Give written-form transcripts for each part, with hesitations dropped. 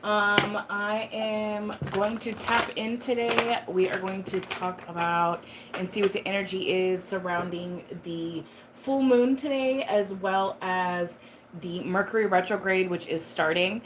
I am going to tap in today. We are going to talk about and see what the energy is surrounding the full moon today, as well as the Mercury retrograde, which is starting.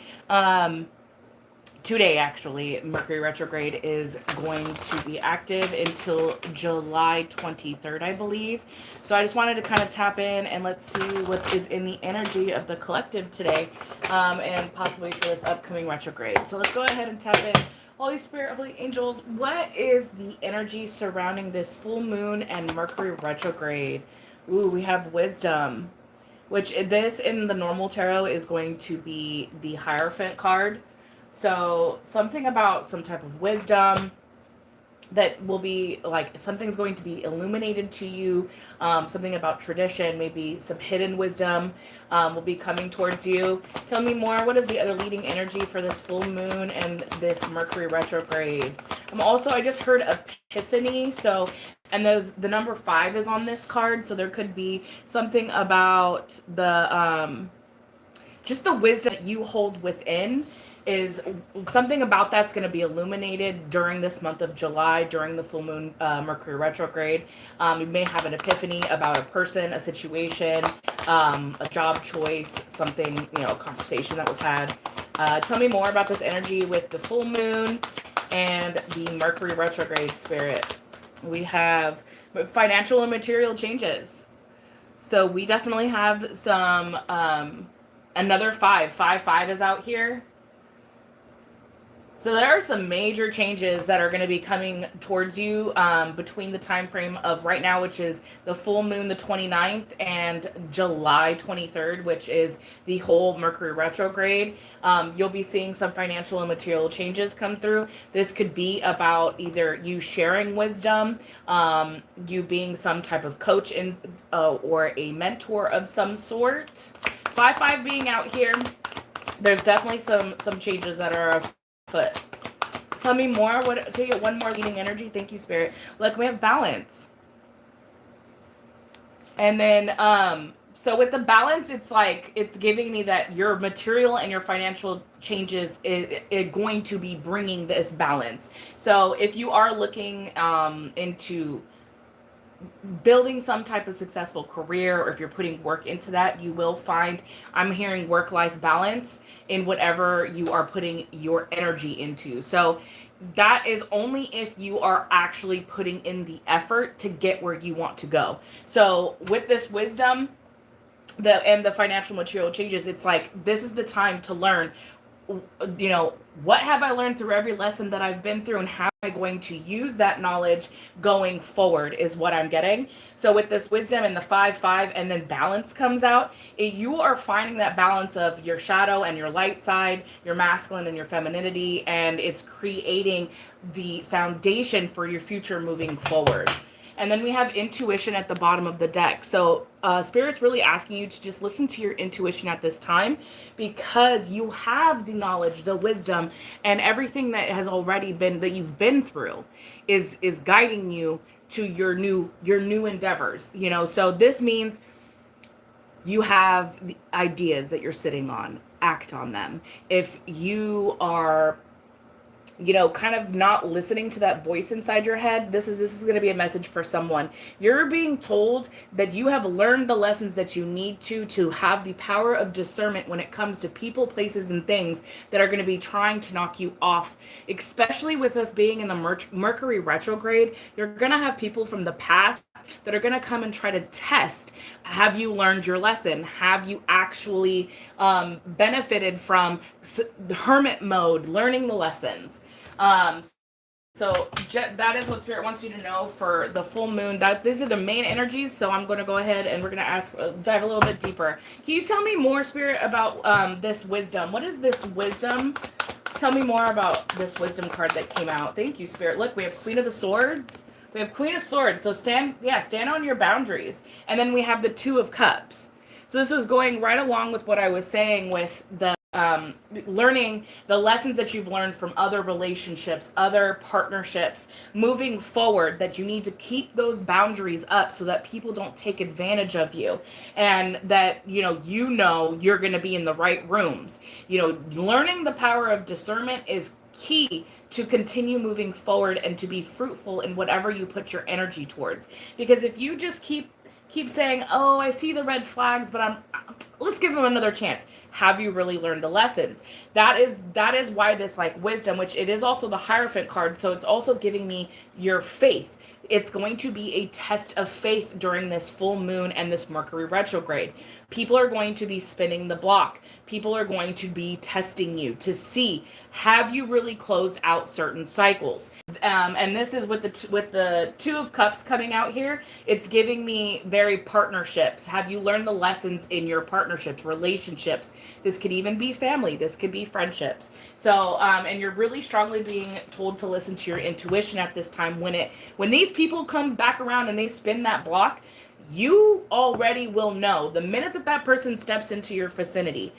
Today, actually, Mercury retrograde is going to be active until July 23rd, I believe. So I just wanted to kind of tap in and let's see what is in the energy of the collective today, and possibly for this upcoming retrograde. So let's go ahead and tap in. Holy Spirit, Holy Angels, what is the energy surrounding this full moon and Mercury retrograde? Ooh, we have wisdom, which this in the normal tarot is going to be the Hierophant card. So something about some type of wisdom that will be like something's going to be illuminated to you. Something about tradition, maybe some hidden wisdom will be coming towards you. Tell me more. What is the other leading energy for this full moon and this Mercury retrograde? I just heard epiphany. So, and the number 5 is on this card. So there could be something about the just the wisdom that you hold within is something about that's going to be illuminated during this month of July during the full moon Mercury retrograde. You may have an epiphany about a person, a situation, a job choice, something, a conversation that was had. Tell me more about this energy with the full moon and the Mercury retrograde, spirit. We have financial and material changes. So we definitely have some another 5 is out here. So there are some major changes that are going to be coming towards you between the time frame of right now, which is the full moon, the 29th, and July 23rd, which is the whole Mercury retrograde. You'll be seeing some financial and material changes come through. This could be about either you sharing wisdom, you being some type of coach or a mentor of some sort. 5 being out here. There's definitely some changes that are foot. Tell me more. What can you get one more leading energy? Thank you, Spirit. Look, we have balance. And then so with the balance, it's like it's giving me that your material and your financial changes is going to be bringing this balance. So if you are looking into building some type of successful career, or if you're putting work into that, you will find, I'm hearing work-life balance in whatever you are putting your energy into. So that is only if you are actually putting in the effort to get where you want to go. So with this wisdom, the financial material changes, it's like this is the time to learn, what have I learned through every lesson that I've been through, and how am I going to use that knowledge going forward is what I'm getting. So with this wisdom and the 5 and then balance comes out, you are finding that balance of your shadow and your light side, your masculine and your femininity, and it's creating the foundation for your future moving forward. And then we have intuition at the bottom of the deck. So Spirit's really asking you to just listen to your intuition at this time, because you have the knowledge, the wisdom, and everything that has already been, that you've been through is guiding you to your new endeavors. So this means you have the ideas that you're sitting on, act on them. If you are kind of not listening to that voice inside your head, this is going to be a message for someone. You're being told that you have learned the lessons that you need to have the power of discernment when it comes to people, places, and things that are going to be trying to knock you off. Especially with us being in the Mercury retrograde, you're going to have people from the past that are going to come and try to test. Have you learned your lesson? Have you actually benefited from hermit mode, learning the lessons? So that is what Spirit wants you to know for the full moon. That these are the main energies. So I'm going to go ahead and we're going to dive a little bit deeper. Can you tell me more, Spirit, about this wisdom? What is this wisdom? Tell me more about this wisdom card that came out. Thank you, Spirit. Look, we have Queen of the Swords. We have Queen of Swords. So stand on your boundaries. And then we have the Two of Cups. So this was going right along with what I was saying with the learning the lessons that you've learned from other relationships, other partnerships, moving forward, that you need to keep those boundaries up so that people don't take advantage of you, and that, you're going to be in the right rooms. Learning the power of discernment is key to continue moving forward and to be fruitful in whatever you put your energy towards. Because if you just keep saying, "Oh, I see the red flags, but let's give them another chance." Have you really learned the lessons? That is why this, like, wisdom, which it is also the Hierophant card, so it's also giving me your faith. It's going to be a test of faith during this full moon and this Mercury retrograde. People are going to be spinning the block. People are going to be testing you to see, have you really closed out certain cycles? And this is with the Two of Cups coming out here. It's giving me very partnerships. Have you learned the lessons in your partnerships, relationships? This could even be family. This could be friendships. So, and you're really strongly being told to listen to your intuition at this time. When these people come back around and they spin that block, you already will know the minute that person steps into your vicinity.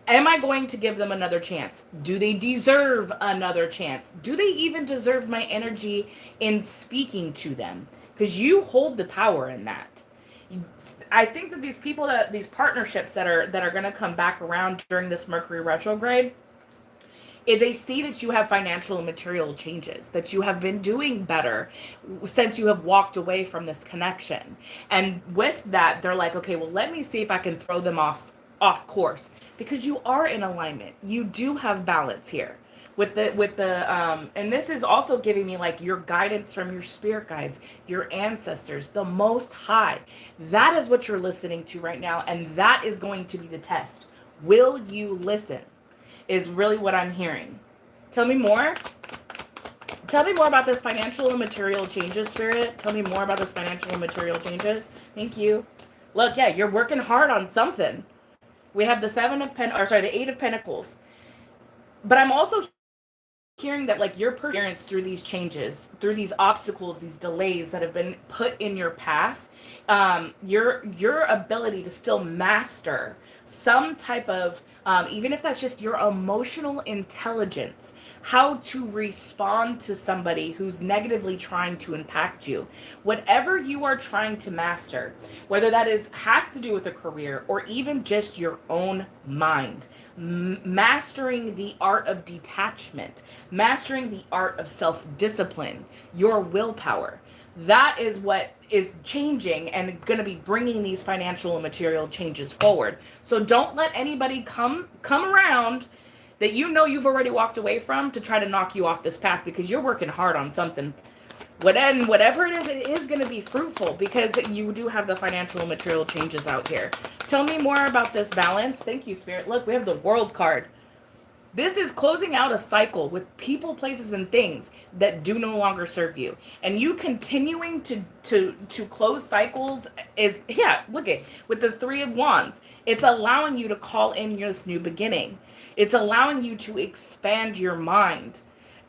Am I going to give them another chance? Do they deserve another chance? Do they even deserve my energy in speaking to them? Because you hold the power in that. I think that these partnerships that are going to come back around during this Mercury retrograde, if they see that you have financial and material changes, that you have been doing better since you have walked away from this connection. And with that, they're like, okay, well, let me see if I can throw them off course, because you are in alignment. You do have balance here with the and this is also giving me like your guidance from your spirit guides, your ancestors, the Most High. That is what you're listening to right now, and that is going to be the test. Will you listen? Is really what I'm hearing. Tell me more. Tell me more about this financial and material changes, Spirit. Tell me more about this financial and material changes. Thank you. Look, yeah, you're working hard on something. We have the the Eight of Pentacles. But I'm also hearing that, like, your perseverance through these changes, through these obstacles, these delays that have been put in your path, your ability to still master some type of, even if that's just your emotional intelligence, how to respond to somebody who's negatively trying to impact you. Whatever you are trying to master, whether that has to do with a career or even just your own mind, mastering the art of detachment, mastering the art of self-discipline, your willpower. That is what is changing and going to be bringing these financial and material changes forward. So don't let anybody come around that you've already walked away from to try to knock you off this path, because you're working hard on something. Whatever it is going to be fruitful, because you do have the financial and material changes out here. Tell me more about this balance. Thank you, Spirit. Look, we have the World card. This is closing out a cycle with people, places, and things that do no longer serve you. And you continuing to close cycles is, look at, with the Three of Wands, it's allowing you to call in this new beginning. It's allowing you to expand your mind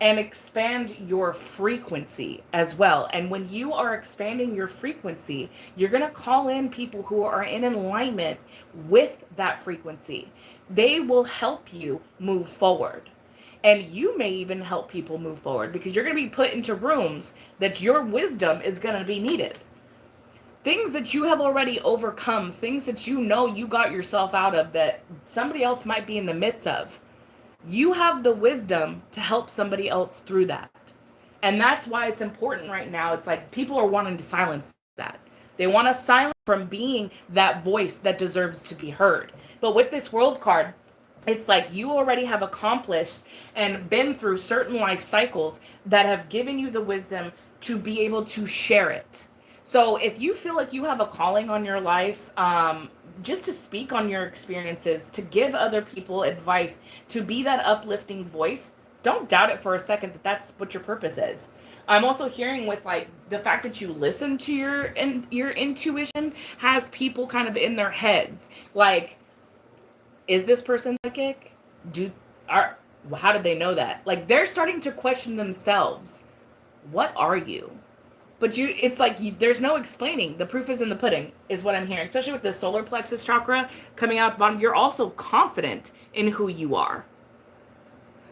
and expand your frequency as well. And when you are expanding your frequency, you're going to call in people who are in alignment with that frequency. They will help you move forward. And you may even help people move forward, because you're going to be put into rooms that your wisdom is going to be needed. Things that you have already overcome, things that you got yourself out of that somebody else might be in the midst of. You have the wisdom to help somebody else through that. And that's why it's important right now. It's like people are wanting to silence that. They want to silence from being that voice that deserves to be heard. But with this World card, it's like you already have accomplished and been through certain life cycles that have given you the wisdom to be able to share it. So if you feel like you have a calling on your life, just to speak on your experiences, to give other people advice, to be that uplifting voice, don't doubt it for a second that that's what your purpose is. I'm also hearing with, like, the fact that you listen to your intuition has people kind of in their heads. Like, is this person psychic? How did they know that? Like, they're starting to question themselves. What are you? But it's like there's no explaining. The proof is in the pudding, is what I'm hearing. Especially with the solar plexus chakra coming out the bottom, you're also confident in who you are.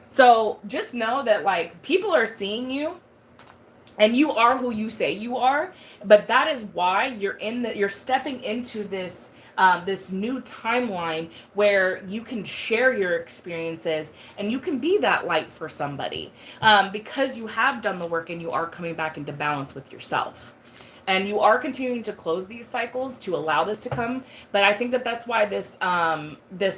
So just know that like people are seeing you, and you are who you say you are. But that is why you're stepping into this this new timeline where you can share your experiences and you can be that light for somebody, because you have done the work and you are coming back into balance with yourself. And you are continuing to close these cycles to allow this to come. But I think that that's why this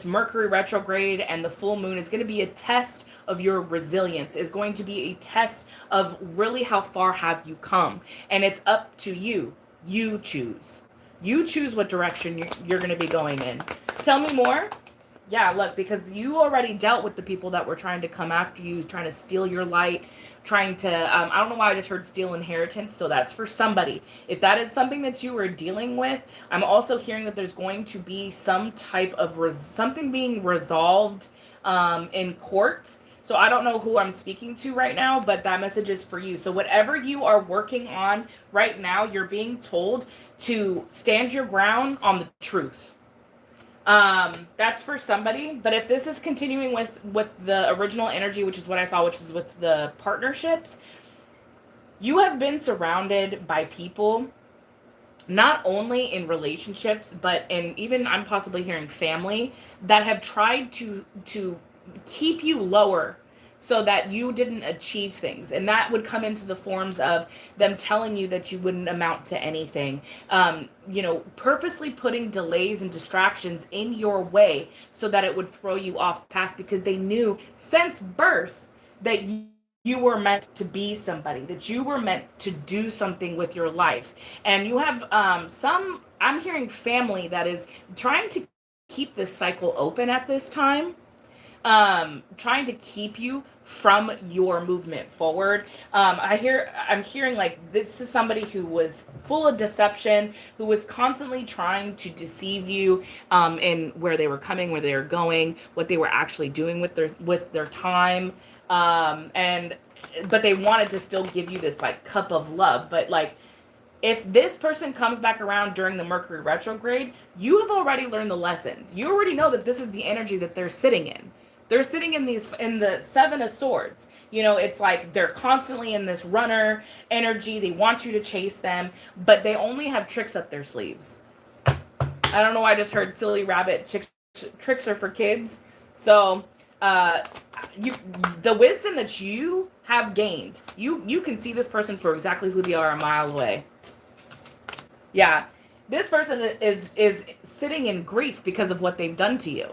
Mercury retrograde and the full moon is going to be a test of your resilience, is going to be a test of really how far have you come. And it's up to you. You choose. You choose what direction you're going to be going in. Tell me more. Yeah, look, because you already dealt with the people that were trying to come after you, trying to steal your light, trying to, I don't know why I just heard steal inheritance. So that's for somebody. If that is something that you were dealing with, I'm also hearing that there's going to be some type of something being resolved in court. So I don't know who I'm speaking to right now, but that message is for you. So whatever you are working on right now, you're being told to stand your ground on the truth. That's for somebody. But if this is continuing with the original energy, which is what I saw, which is with the partnerships, you have been surrounded by people, not only in relationships, but in even, I'm possibly hearing family, that have tried to keep you lower so that you didn't achieve things. And that would come into the forms of them telling you that you wouldn't amount to anything, purposely putting delays and distractions in your way so that it would throw you off path, because they knew since birth that you were meant to be somebody, that you were meant to do something with your life. And you have I'm hearing family that is trying to keep this cycle open at this time, trying to keep you from your movement forward. I'm hearing like this is somebody who was full of deception, who was constantly trying to deceive you in where they were coming, where they were going, what they were actually doing with their time. But they wanted to still give you this like cup of love. But like, if this person comes back around during the Mercury retrograde, you have already learned the lessons. You already know that this is the energy that they're sitting in. They're sitting in the Seven of Swords. It's like they're constantly in this runner energy. They want you to chase them, but they only have tricks up their sleeves. I don't know why I just heard silly rabbit tricks are for kids. So the wisdom that you have gained, you can see this person for exactly who they are a mile away. Yeah, this person is sitting in grief because of what they've done to you.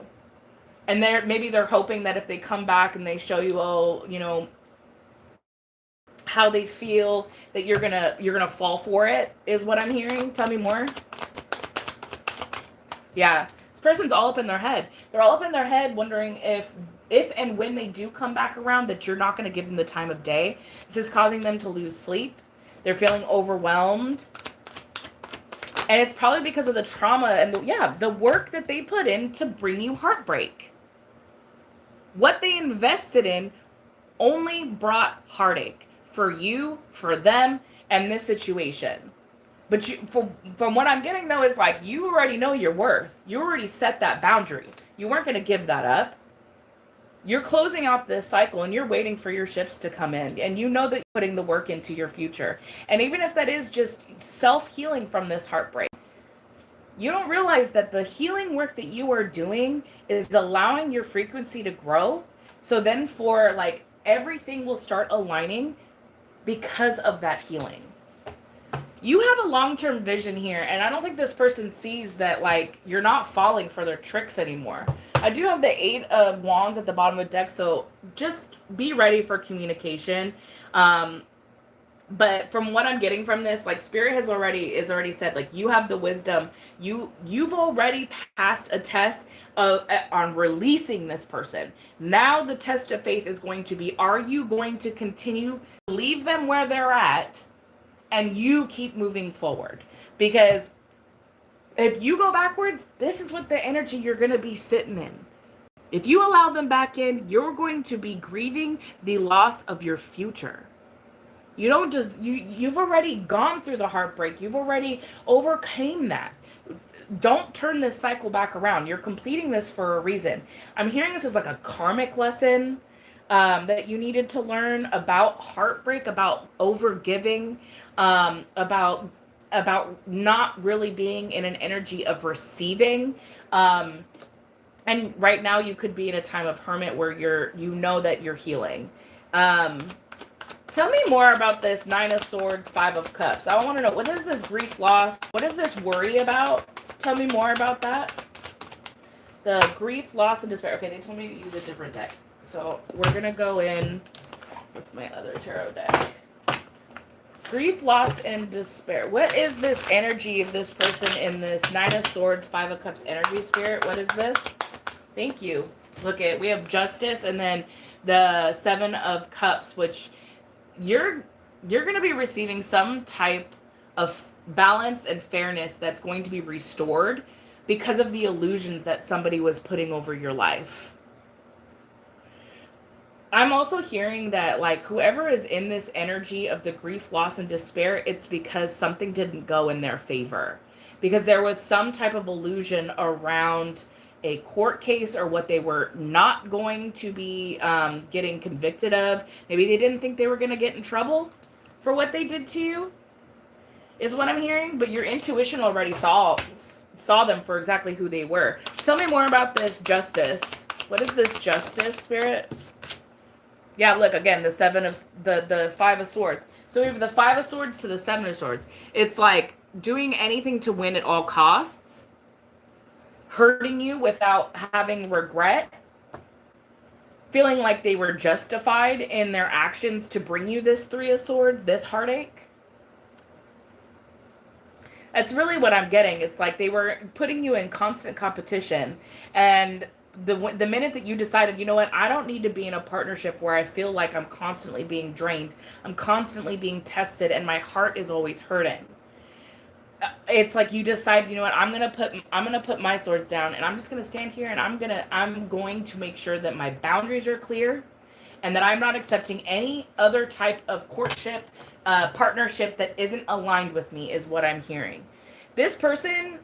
And maybe they're hoping that if they come back and they show you, how they feel, that you're gonna fall for it, is what I'm hearing. Tell me more. Yeah, this person's all up in their head. They're all up in their head wondering if and when they do come back around, that you're not going to give them the time of day. This is causing them to lose sleep. They're feeling overwhelmed. And it's probably because of the trauma and the work that they put in to bring you heartbreak. What they invested in only brought heartache for you, for them, and this situation. But from what I'm getting though, is like you already know your worth. You already set that boundary. You weren't going to give that up. You're closing out this cycle and you're waiting for your ships to come in. And you know that you're putting the work into your future. And even if that is just self-healing from this heartbreak, you don't realize that the healing work that you are doing is allowing your frequency to grow. So then for like everything will start aligning because of that healing. You have a long-term vision here, and I don't think this person sees that like you're not falling for their tricks anymore. I do have the 8 of Wands at the bottom of the deck, so just be ready for communication. But from what I'm getting from this, like Spirit is already said, like you have the wisdom. You've already passed a test on releasing this person. Now the test of faith is going to be: are you going to continue to leave them where they're at, and you keep moving forward? Because if you go backwards, this is what the energy you're going to be sitting in. If you allow them back in, you're going to be grieving the loss of your future. You don't just you've already gone through the heartbreak. You've already overcame that. Don't turn this cycle back around. You're completing this for a reason. I'm hearing this as like a karmic lesson that you needed to learn about heartbreak, about overgiving, about not really being in an energy of receiving. Um, and right now you could be in a time of hermit where you know that you're healing. Um, Tell me more about this Nine of Swords, Five of Cups. I want to know, what is this grief, loss? What is this worry about? Tell me more about that. The grief, loss, and despair. Okay, they told me to use a different deck. So we're going to go in with my other tarot deck. Grief, loss, and despair. What is this energy of this person in this Nine of Swords, Five of Cups energy, Spirit? What is this? Thank you. Look at, we have Justice and then the Seven of Cups, which you're going to be receiving some type of balance and fairness that's going to be restored because of the illusions that somebody was putting over your life. I'm also hearing that, like, whoever is in this energy of the grief, loss, and despair, it's because something didn't go in their favor. Because there was some type of illusion around a court case or what they were not going to be getting convicted of. Maybe they didn't think they were going to get in trouble for what they did to you, is what I'm hearing. But your intuition already saw them for exactly who they were. Tell me more about this Justice. What is this Justice, Spirit? Yeah, look, again, the Five of Swords. So we have the Five of Swords to the Seven of Swords. It's like doing anything to win at all costs, hurting you without having regret, feeling like they were justified in their actions to bring you this Three of Swords, this heartache. That's really what I'm getting. It's like they were putting you in constant competition, and the minute that you decided, you know what, I don't need to be in a partnership where I feel like I'm constantly being drained, I'm constantly being tested, and my heart is always hurting. It's like you decide, you know what, I'm gonna put my swords down, and I'm just gonna stand here, and I'm going to make sure that my boundaries are clear, and that I'm not accepting any other type of courtship, partnership that isn't aligned with me, is what I'm hearing. This person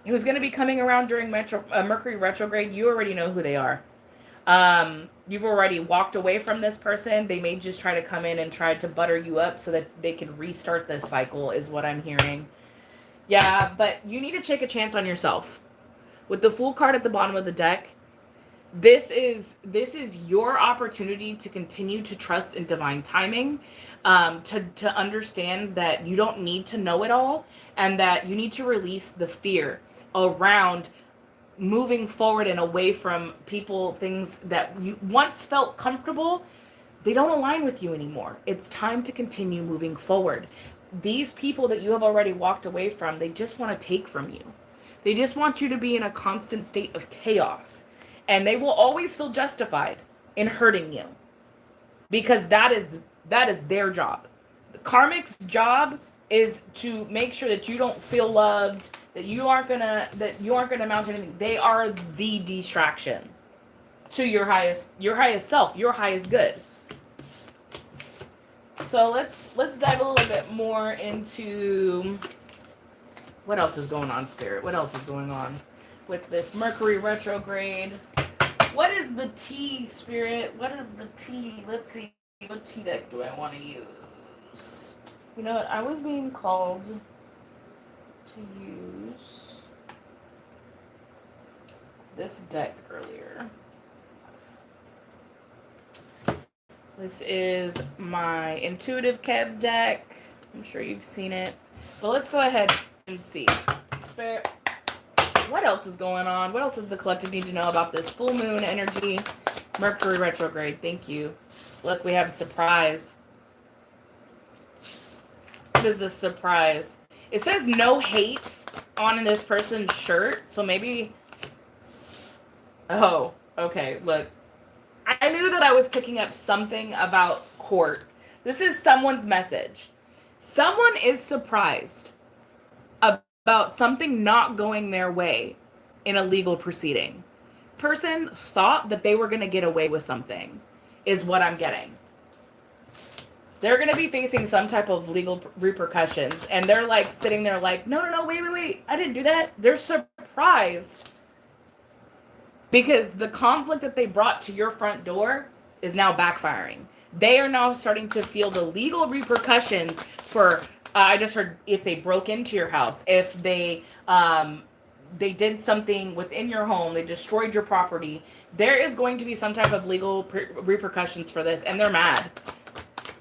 who's going to be coming around during Mercury retrograde, you already know who they are. You've already walked away from this person. They may just try to come in and try to butter you up so that they can restart this cycle, is what I'm hearing. Yeah, but you need to take a chance on yourself. With the Fool card at the bottom of the deck, this is your opportunity to continue to trust in divine timing, to understand that you don't need to know it all, and that you need to release the fear around moving forward and away from people, things that you once felt comfortable. They don't align with you anymore. It's time to continue moving forward. These people that you have already walked away from, they just want to take from you. They just want you to be in a constant state of chaos. And they will always feel justified in hurting you, because that is their job. The karmic's job is to make sure that you don't feel loved, that you aren't gonna mount anything. They are the distraction to your highest self, your highest good. So let's dive a little bit more into what else is going on, Spirit. What else is going on with this Mercury retrograde? What is the tea, Spirit? What is the tea? Let's see. What tea deck do I want to use? You know what? I was being called to use this deck earlier. This is my Intuitive Kev deck. I'm sure you've seen it. But let's go ahead and see. Spirit, what else is going on? What else does the collective need to know about this full moon energy? Mercury retrograde. Thank you. Look, we have a surprise. What is this surprise? It says no hate on this person's shirt. So maybe... Oh, okay. Look. I knew that I was picking up something about court. This is someone's message. Someone is surprised about something not going their way in a legal proceeding. Person thought that they were going to get away with something, is what I'm getting. They're going to be facing some type of legal repercussions. And they're like sitting there like, no, wait. I didn't do that. They're surprised because the conflict that they brought to your front door is now backfiring. They are now starting to feel the legal repercussions for, I just heard, if they broke into your house, if they did something within your home, they destroyed your property, there is going to be some type of legal repercussions for this, and they're mad.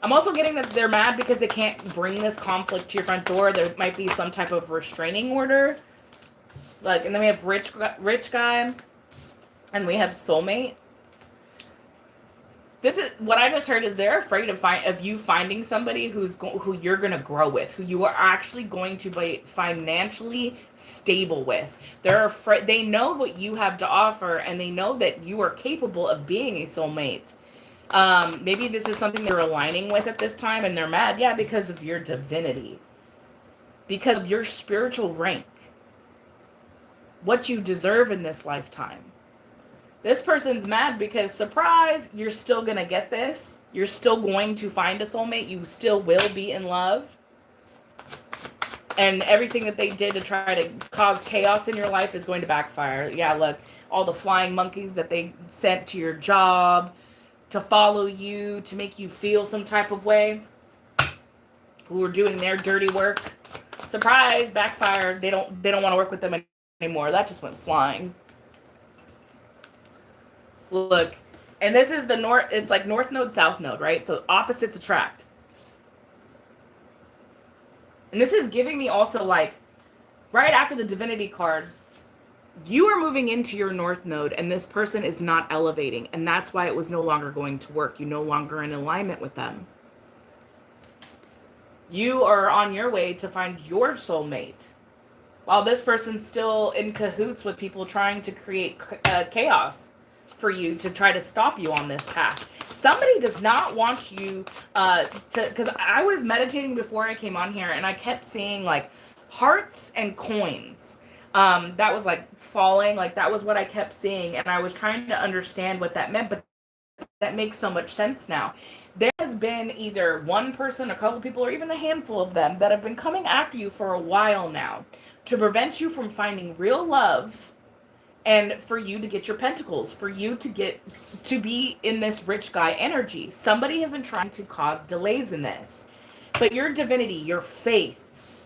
I'm also getting that they're mad because they can't bring this conflict to your front door. There might be some type of restraining order. Like, and then we have rich guy, and we have soulmate. This is what I just heard is they're afraid of you finding somebody who you're going to grow with, who you are actually going to be financially stable with. They're afraid. They know what you have to offer, and they know that you are capable of being a soulmate. Maybe this is something they're aligning with at this time, and they're mad. Yeah, because of your divinity, because of your spiritual rank, what you deserve in this lifetime. This person's mad because, surprise, you're still going to get this. You're still going to find a soulmate. You still will be in love. And everything that they did to try to cause chaos in your life is going to backfire. Yeah, look, all the flying monkeys that they sent to your job to follow you, to make you feel some type of way, who are doing their dirty work. Surprise, backfired. They don't want to work with them anymore. That just went flying. Look, and this is the north, it's like north node, south node, right? So opposites attract. And this is giving me also like, right after the divinity card, you are moving into your north node and this person is not elevating. And that's why it was no longer going to work. You're no longer in alignment with them. You are on your way to find your soulmate, while this person's still in cahoots with people trying to create chaos for you to try to stop you on this path. Somebody does not want you because I was meditating before I came on here and I kept seeing like hearts and coins. That was like falling, like that was what I kept seeing, and I was trying to understand what that meant, but that makes so much sense now. There has been either one person, a couple people, or even a handful of them that have been coming after you for a while now to prevent you from finding real love and for you to get your pentacles, for you to be in this rich guy energy. Somebody has been trying to cause delays in this. But your divinity, your faith,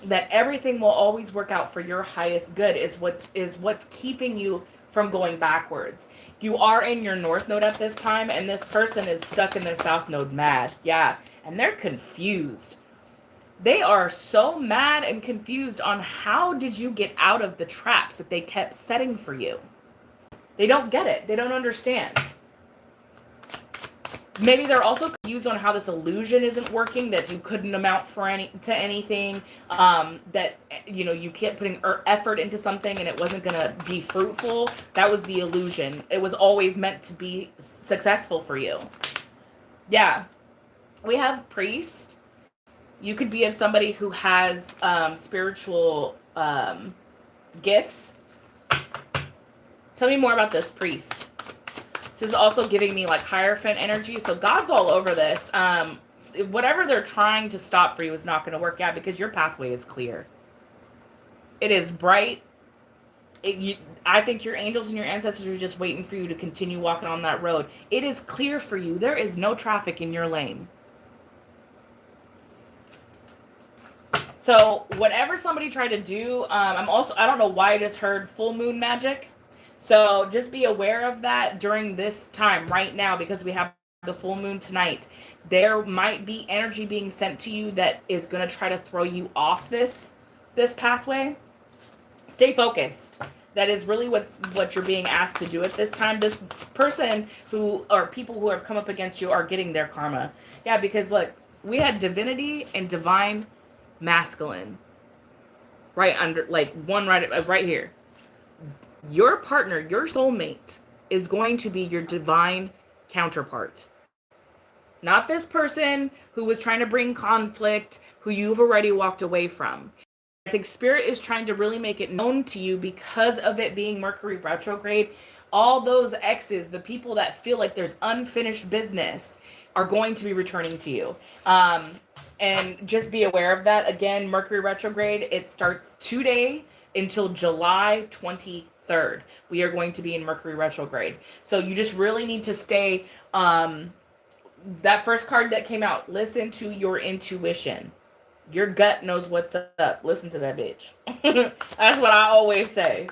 that everything will always work out for your highest good is what's keeping you from going backwards. You are in your north node at this time, and this person is stuck in their south node mad. Yeah, and they're confused. They are so mad and confused on how did you get out of the traps that they kept setting for you. They don't get it. They don't understand. Maybe they're also confused on how this illusion isn't working, that you couldn't amount to anything, that you kept putting effort into something and it wasn't going to be fruitful. That was the illusion. It was always meant to be successful for you. Yeah. We have priest. You could be of somebody who has spiritual gifts. Tell me more about this priest. This is also giving me like Hierophant energy. So God's all over this. Whatever they're trying to stop for you is not going to work out because your pathway is clear. It is bright. I think your angels and your ancestors are just waiting for you to continue walking on that road. It is clear for you. There is no traffic in your lane. So whatever somebody tried to do, I don't know why I just heard full moon magic. So just be aware of that during this time right now, because we have the full moon tonight. There might be energy being sent to you that is going to try to throw you off this pathway. Stay focused. That is really what you're being asked to do at this time. This person or people who have come up against you are getting their karma. Yeah, because look, we had divinity and divine masculine right under, like one right here. Your partner, your soulmate, is going to be your divine counterpart. Not this person who was trying to bring conflict, who you've already walked away from. I think Spirit is trying to really make it known to you, because of it being Mercury retrograde. All those exes, the people that feel like there's unfinished business, are going to be returning to you. And just be aware of that. Again, Mercury retrograde, it starts today until July 23rd. We are going to be in Mercury retrograde. So you just really need to stay, that first card that came out, listen to your intuition. Your gut knows what's up. Listen to that bitch. That's what I always say.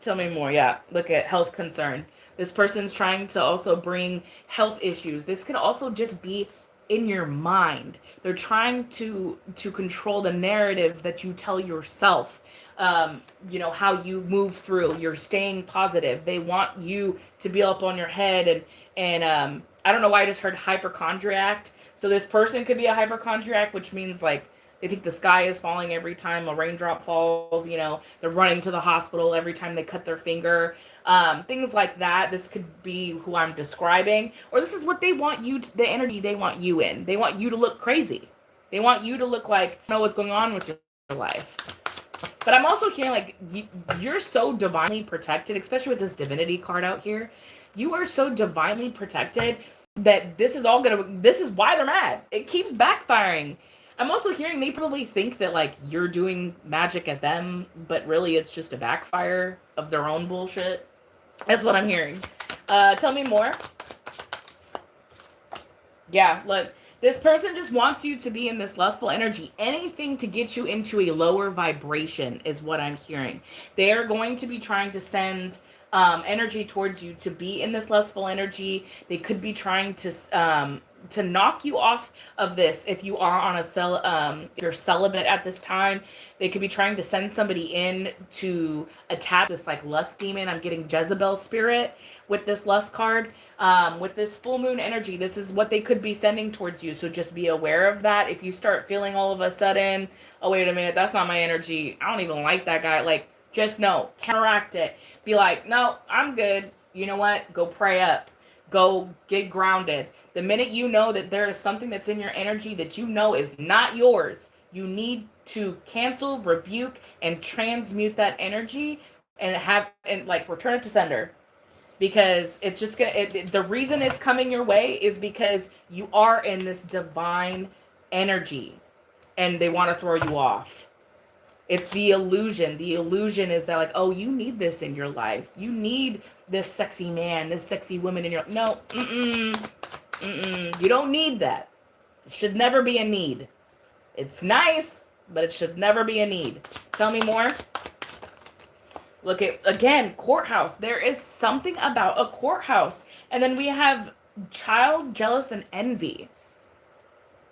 Tell me more. Yeah, look at health concern. This person's trying to also bring health issues. This could also just be in your mind. They're trying to control the narrative that you tell yourself. How you move through. You're staying positive. They want you to be up on your head, and I don't know why I just heard hypochondriac. So this person could be a hypochondriac, which means like they think the sky is falling every time a raindrop falls. They're running to the hospital every time they cut their finger. Things like that. This could be who I'm describing, or this is what they want you to, the energy they want you in. They want you to look crazy. They want you to look like know what's going on with your life. But I'm also hearing like you're so divinely protected, especially with this divinity card out here. You are so divinely protected that this is why they're mad. It keeps backfiring. I'm also hearing they probably think that like you're doing magic at them, but really it's just a backfire of their own bullshit. That's what I'm hearing. Tell me more. Yeah, look, this person just wants you to be in this lustful energy. Anything to get you into a lower vibration is what I'm hearing. They are going to be trying to send energy towards you to be in this lustful energy. They could be trying to knock you off of this. If you are on if you're celibate at this time, they could be trying to send somebody in to attack this like lust demon. I'm getting Jezebel spirit with this lust card. With this full moon energy, this is what they could be sending towards you. So just be aware of that. If you start feeling all of a sudden, oh wait a minute, that's not my energy, I don't even like that guy, like just know, counteract it. Be like, no, I'm good. You know what? Go pray up. Go get grounded. The minute you know that there is something that's in your energy that you know is not yours, you need to cancel, rebuke, and transmute that energy and like return it to sender. Because it's just the reason it's coming your way is because you are in this divine energy and they want to throw you off. It's the illusion. The illusion is that like, oh, you need this in your life. You need this sexy man, this sexy woman in your life. No, you don't need that. It should never be a need. It's nice, but it should never be a need. Tell me more. Look at, again, courthouse. There is something about a courthouse. And then we have child, jealous, and envy.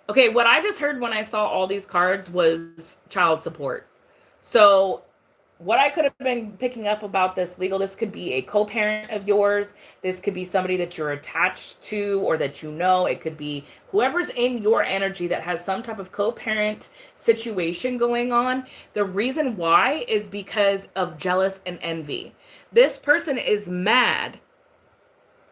Okay, what I just heard when I saw all these cards was child support. So what I could have been picking up about this legal, this could be a co-parent of yours. This could be somebody that you're attached to or that you know. It could be whoever's in your energy that has some type of co-parent situation going on. The reason why is because of jealous and envy. This person is mad,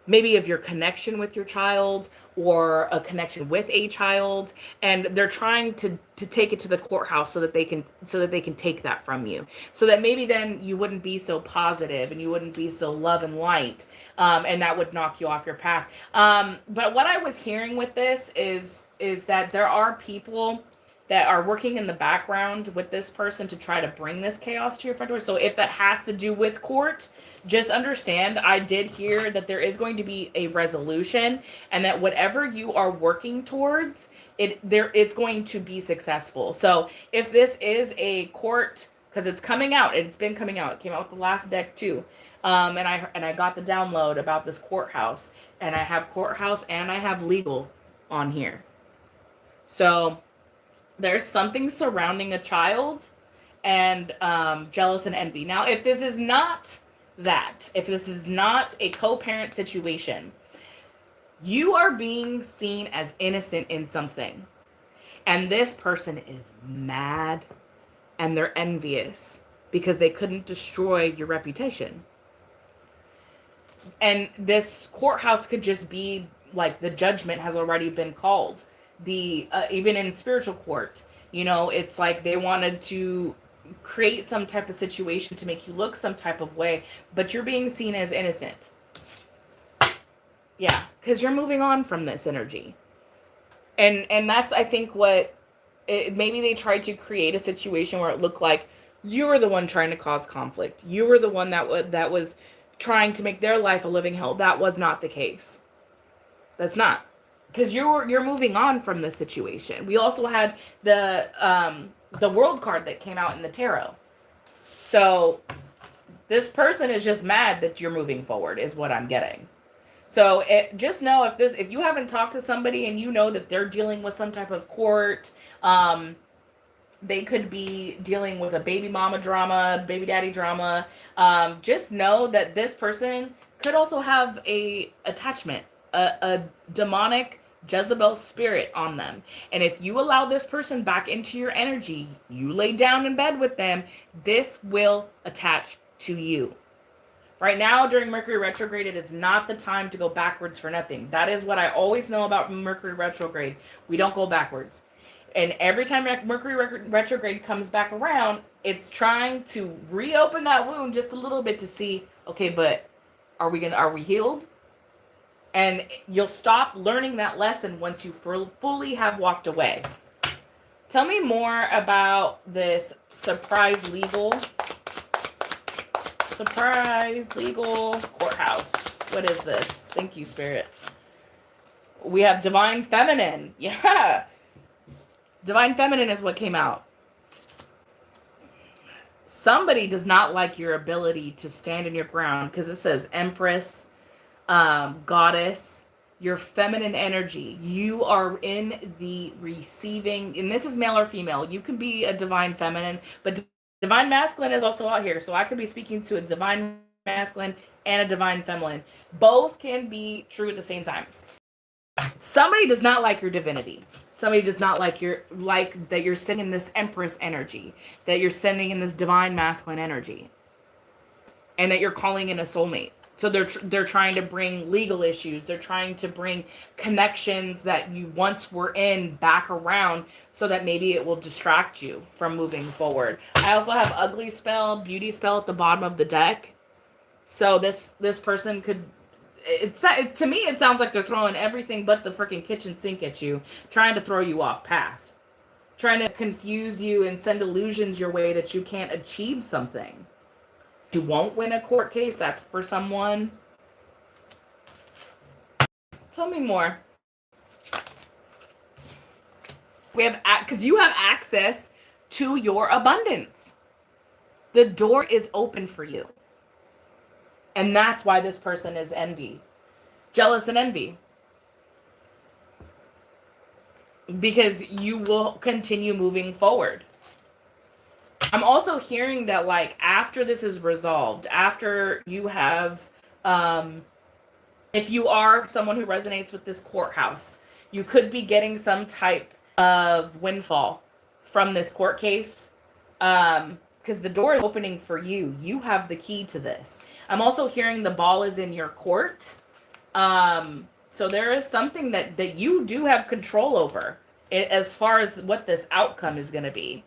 maybe of your connection with your child or a connection with a child, and they're trying to take it to the courthouse so that they can take that from you, so that maybe then you wouldn't be so positive and you wouldn't be so love and light, and that would knock you off your path. But what I was hearing with this is that there are people that are working in the background with this person to try to bring this chaos to your front door. So if that has to do with court, just understand, I did hear that there is going to be a resolution, and that whatever you are working towards, it's going to be successful. So if this is a court, because it's coming out, it's been coming out, it came out with the last deck too. And I got the download about this courthouse, and I have courthouse and I have legal on here. So there's something surrounding a child and jealous and envy. Now, if this is not that, if this is not a co-parent situation, you are being seen as innocent in something. And this person is mad and they're envious because they couldn't destroy your reputation. And this courthouse could just be like the judgment has already been called. Even in spiritual court, it's like they wanted to create some type of situation to make you look some type of way, but you're being seen as innocent. Yeah, because you're moving on from this energy. And that's, I think, what maybe they tried to create a situation where it looked like you were the one trying to cause conflict. You were the one that was trying to make their life a living hell. That was not the case. That's not, because you're moving on from this situation. We also had the world card that came out in the tarot. So this person is just mad that you're moving forward, is what I'm getting. So just know, if you haven't talked to somebody and you know that they're dealing with some type of court, they could be dealing with a baby mama drama, baby daddy drama. Just know that this person could also have a attachment, a demonic Jezebel spirit on them. And if you allow this person back into your energy, you lay down in bed with them, this will attach to you. Right now, during Mercury retrograde, it is not the time to go backwards for nothing. That is what I always know about Mercury retrograde. We don't go backwards. And every time Mercury retrograde comes back around, it's trying to reopen that wound just a little bit to see, okay, but are we healed? And you'll stop learning that lesson once you fully have walked away. Tell me more about this surprise legal courthouse. What is this? Thank you, Spirit. We have divine feminine. Yeah. Divine feminine is what came out. Somebody does not like your ability to stand in your ground, because it says Empress, goddess, your feminine energy. You are in the receiving, and this is male or female. You can be a divine feminine, but divine masculine is also out here. So I could be speaking to a divine masculine and a divine feminine. Both can be true at the same time. Somebody does not like your divinity. Somebody does not like that you're sending this Empress energy, that you're sending in this divine masculine energy, and that you're calling in a soulmate. So they're trying to bring legal issues. They're trying to bring connections that you once were in back around, so that maybe it will distract you from moving forward. I also have ugly spell, beauty spell at the bottom of the deck. So this person could, to me, it sounds like they're throwing everything but the freaking kitchen sink at you, trying to throw you off path, trying to confuse you and send illusions your way that you can't achieve something. You won't win a court case. That's for someone. Tell me more. We have, because you have access to your abundance. The door is open for you. And that's why this person is jealous and envy. Because you will continue moving forward. I'm also hearing that, like, after this is resolved, after you have, if you are someone who resonates with this courthouse, you could be getting some type of windfall from this court case, because the door is opening for you. You have the key to this. I'm also hearing the ball is in your court. So there is something that you do have control over as far as what this outcome is going to be.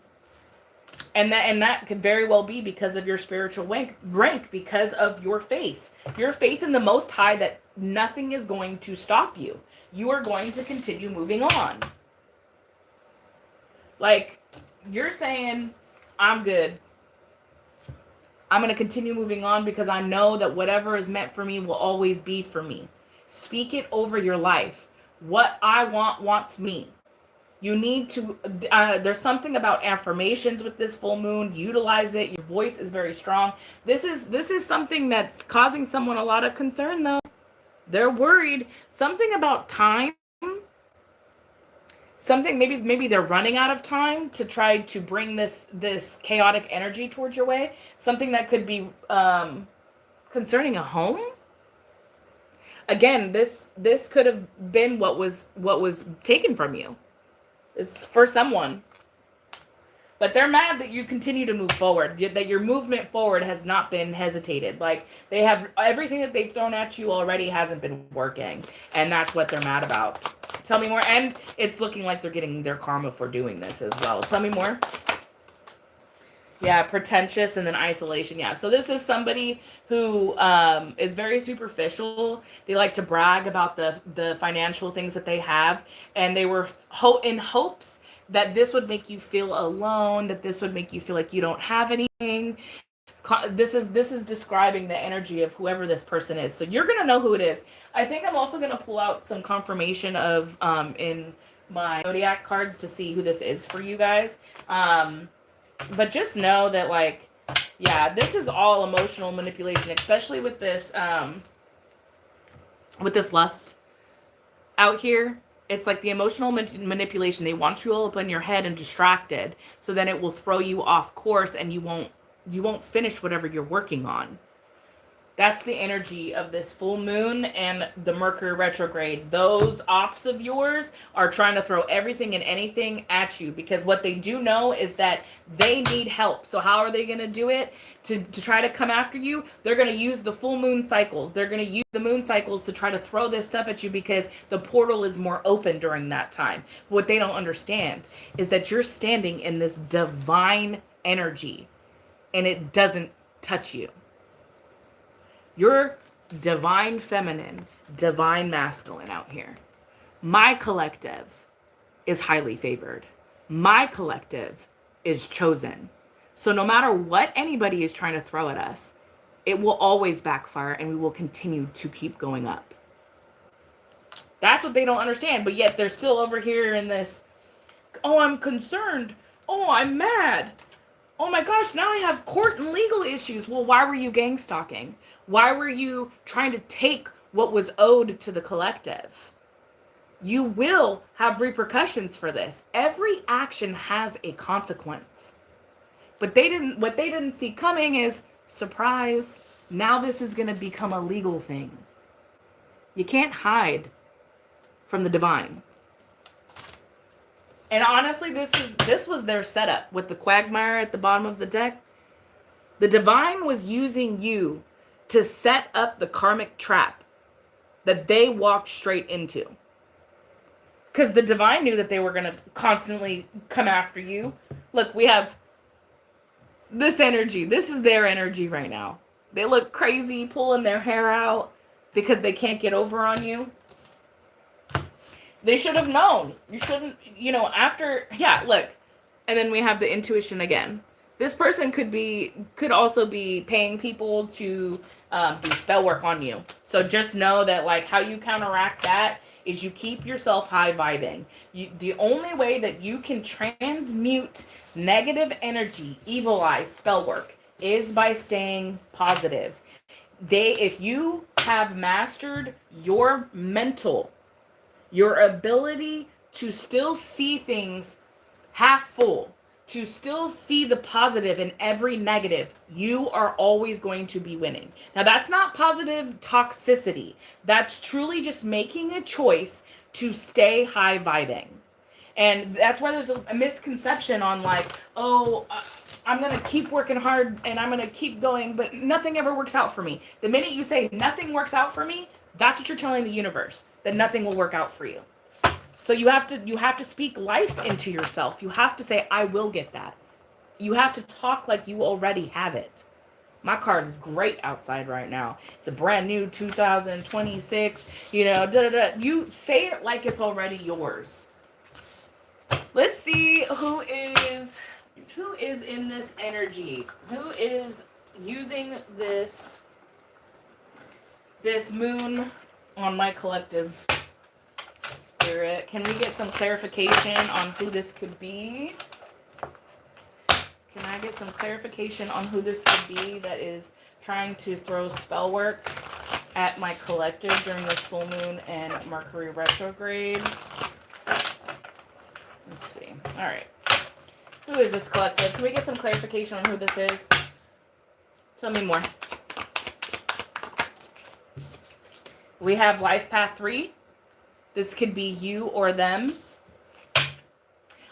And that could very well be because of your spiritual rank, because of your faith in the Most High, that nothing is going to stop you. You are going to continue moving on. Like, you're saying, I'm good. I'm going to continue moving on because I know that whatever is meant for me will always be for me. Speak it over your life. What I want wants me. You need to, there's something about affirmations with this full moon. Utilize it. Your voice is very strong. This is something that's causing someone a lot of concern, though. They're worried. Something about time. Something, maybe they're running out of time to try to bring this chaotic energy towards your way. Something that could be concerning a home. Again, this could have been what was taken from you. It's for someone. But they're mad that you continue to move forward, that your movement forward has not been hesitated. Like, they have everything that they've thrown at you already hasn't been working. And that's what they're mad about. Tell me more. And it's looking like they're getting their karma for doing this as well. Tell me more. Yeah, pretentious and then isolation. Yeah. So this is somebody who is very superficial. They like to brag about the financial things that they have, and they were in hopes that this would make you feel alone, that this would make you feel like you don't have anything. This is describing the energy of whoever this person is. So you're gonna know who it is. I think I'm also gonna pull out some confirmation of in my zodiac cards to see who this is for you guys. But just know that, like, yeah, this is all emotional manipulation, especially with this lust out here. It's like the emotional manipulation. They want you all up in your head and distracted, so then it will throw you off course and you won't finish whatever you're working on. That's the energy of this full moon and the Mercury retrograde. Those ops of yours are trying to throw everything and anything at you, because what they do know is that they need help. So how are they going to do it to try to come after you? They're going to use the full moon cycles. They're going to use the moon cycles to try to throw this stuff at you, because the portal is more open during that time. What they don't understand is that you're standing in this divine energy and it doesn't touch you. You're divine feminine, divine masculine out here. My collective is highly favored. My collective is chosen. So no matter what anybody is trying to throw at us, it will always backfire and we will continue to keep going up. That's what they don't understand, but yet they're still over here in this, oh, I'm concerned. Oh, I'm mad. Oh my gosh, now I have court and legal issues. Well, why were you gang stalking? Why were you trying to take what was owed to the collective? You will have repercussions for this. Every action has a consequence. But what they didn't see coming is, surprise, now this is going to become a legal thing. You can't hide from the divine. And honestly, this was their setup with the quagmire at the bottom of the deck. The divine was using you to set up the karmic trap that they walked straight into. Because the divine knew that they were going to constantly come after you. Look, we have this energy. This is their energy right now. They look crazy, pulling their hair out because they can't get over on you. They should have known. You shouldn't, look. And then we have the intuition again. This person could also be paying people to do spell work on you. So just know that, like, how you counteract that is you keep yourself high vibing. The only way that you can transmute negative energy, evil eye, spell work, is by staying positive. If you have mastered your mental, your ability to still see things half full, to still see the positive in every negative, you are always going to be winning. Now, that's not positive toxicity. That's truly just making a choice to stay high vibing. And that's why there's a misconception on, like, I'm going to keep working hard and I'm going to keep going, but nothing ever works out for me. The minute you say nothing works out for me, that's what you're telling the universe, that nothing will work out for you. So you have to speak life into yourself. You have to say, I will get that. You have to talk like you already have it. My car is great outside right now. It's a brand new 2026, You say it like it's already yours. Let's see who is in this energy. Who is using this moon on my collective spirit? Can we get some clarification on who this could be? Can I get some clarification on who this could be that is trying to throw spell work at my collective during this full moon and Mercury retrograde? Let's see. All right. Who is this collective? Can we get some clarification on who this is? Tell me more. We have life path 3. This could be you or them.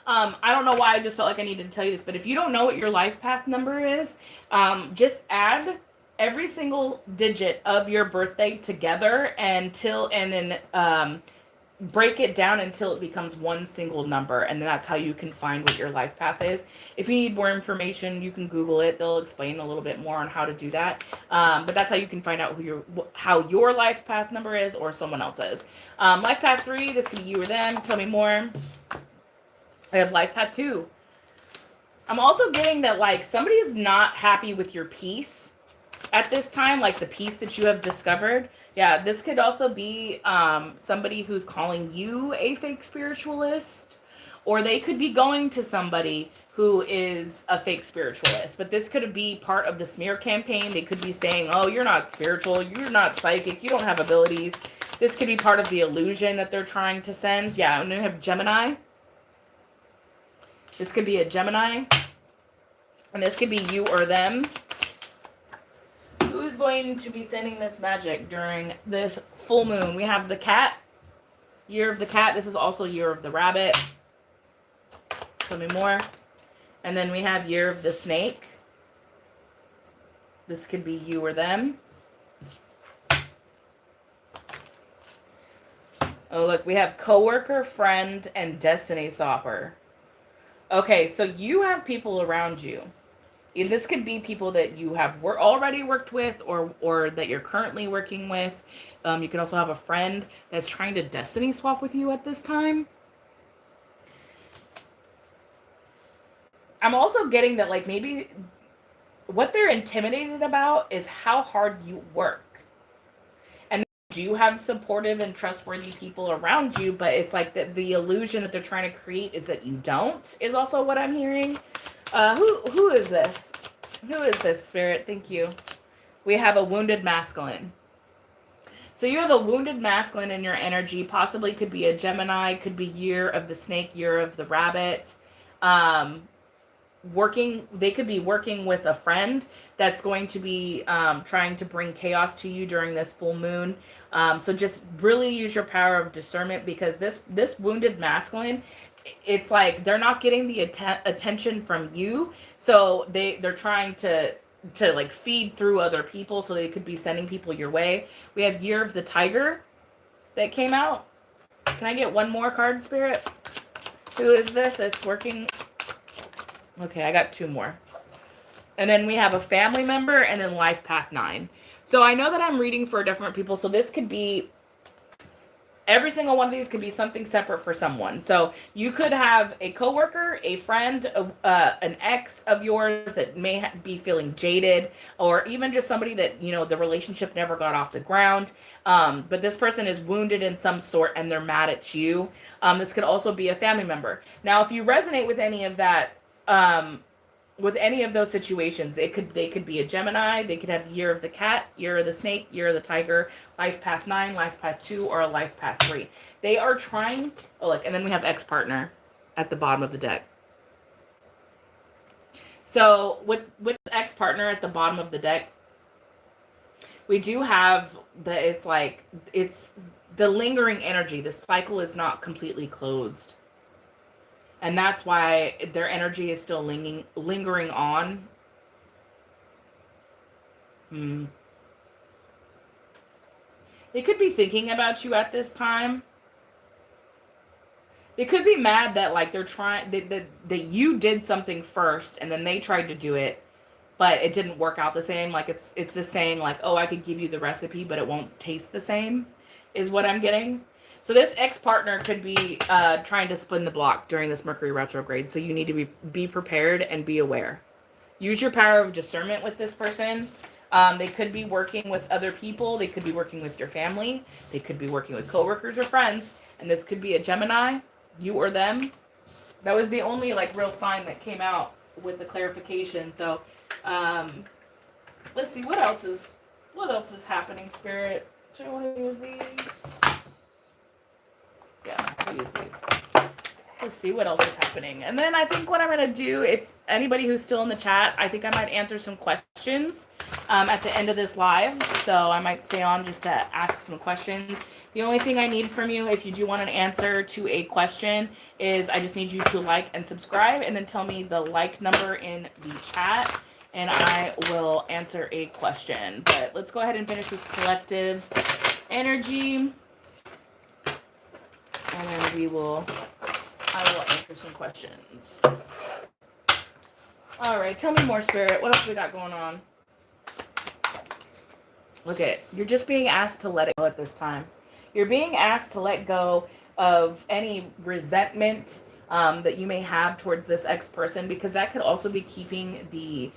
I don't know why I just felt like I needed to tell you this, but if you don't know what your life path number is, just add every single digit of your birthday together and then break it down until it becomes one single number, and then that's how you can find what your life path is. If you need more information, you can Google it. They'll explain a little bit more on how to do that. But that's how you can find out how your life path number is or someone else's. Life path 3, this could be you or them. Tell me more. I have life path 2. I'm also getting that like somebody's not happy with your peace at this time, like the peace that you have discovered. Yeah, this could also be somebody who's calling you a fake spiritualist, or they could be going to somebody who is a fake spiritualist. But this could be part of the smear campaign. They could be saying, oh, you're not spiritual, you're not psychic, you don't have abilities. This could be part of the illusion that they're trying to send. Yeah, and we have Gemini. This could be a Gemini. And this could be you or them. Who's going to be sending this magic during this full moon? We have the cat. Year of the cat. This is also year of the rabbit. Tell me more. And then we have year of the snake. This could be you or them. Oh, look. We have coworker, friend, and destiny stopper. Okay, so you have people around you. And this could be people that you have already worked with or that you're currently working with. You can also have a friend that's trying to destiny swap with you at this time. I'm also getting that like maybe what they're intimidated about is how hard you work. And you do have supportive and trustworthy people around you, but it's like the illusion that they're trying to create is that you don't, is also what I'm hearing. Who is this? Who is this, Spirit? Thank you. We have a wounded masculine. So you have a wounded masculine in your energy. Possibly could be a Gemini, could be year of the snake, year of the rabbit. They could be working with a friend that's going to be trying to bring chaos to you during this full moon. So just really use your power of discernment, because this wounded masculine, it's like they're not getting the attention from you, so they're trying to like feed through other people, so they could be sending people your way. We have year of the tiger that came out. Can I get one more card, Spirit? Who is this that's working? Okay, I got 2 more. And then we have a family member, and then life path 9. So I know that I'm reading for different people, so this could be every single one of these could be something separate for someone. So you could have a coworker, a friend, an ex of yours that may be feeling jaded, or even just somebody that, you know, the relationship never got off the ground. But this person is wounded in some sort and they're mad at you. This could also be a family member. Now, if you resonate with any of that, with any of those situations, they could be a Gemini, they could have the year of the cat, year of the snake, year of the tiger, life path 9, life path 2, or a life path 3. They are trying, oh look, and then we have ex-partner at the bottom of the deck. So with ex-partner at the bottom of the deck, we do have it's the lingering energy. The cycle is not completely closed. And that's why their energy is still lingering on. They could be thinking about you at this time. They could be mad that like they're trying that you did something first and then they tried to do it, but it didn't work out the same. Like it's the saying like, oh, I could give you the recipe, but it won't taste the same, is what I'm getting. So this ex-partner could be trying to spin the block during this Mercury retrograde. So you need to be prepared and be aware. Use your power of discernment with this person. They could be working with other people. They could be working with your family. They could be working with coworkers or friends. And this could be a Gemini, you or them. That was the only like real sign that came out with the clarification. So let's see what else is happening, Spirit. Do you want to use these? Yeah, I'll use these. We'll see what else is happening. And then I think what I'm going to do, if anybody who's still in the chat, I think I might answer some questions at the end of this live. So I might stay on just to ask some questions. The only thing I need from you, if you do want an answer to a question, is I just need you to like and subscribe and then tell me the like number in the chat and I will answer a question. But let's go ahead and finish this collective energy. And then I will answer some questions. All right, tell me more, Spirit. What else we got going on? Look at it. You're just being asked to let it go at this time. You're being asked to let go of any resentment that you may have towards this ex person, because that could also be keeping the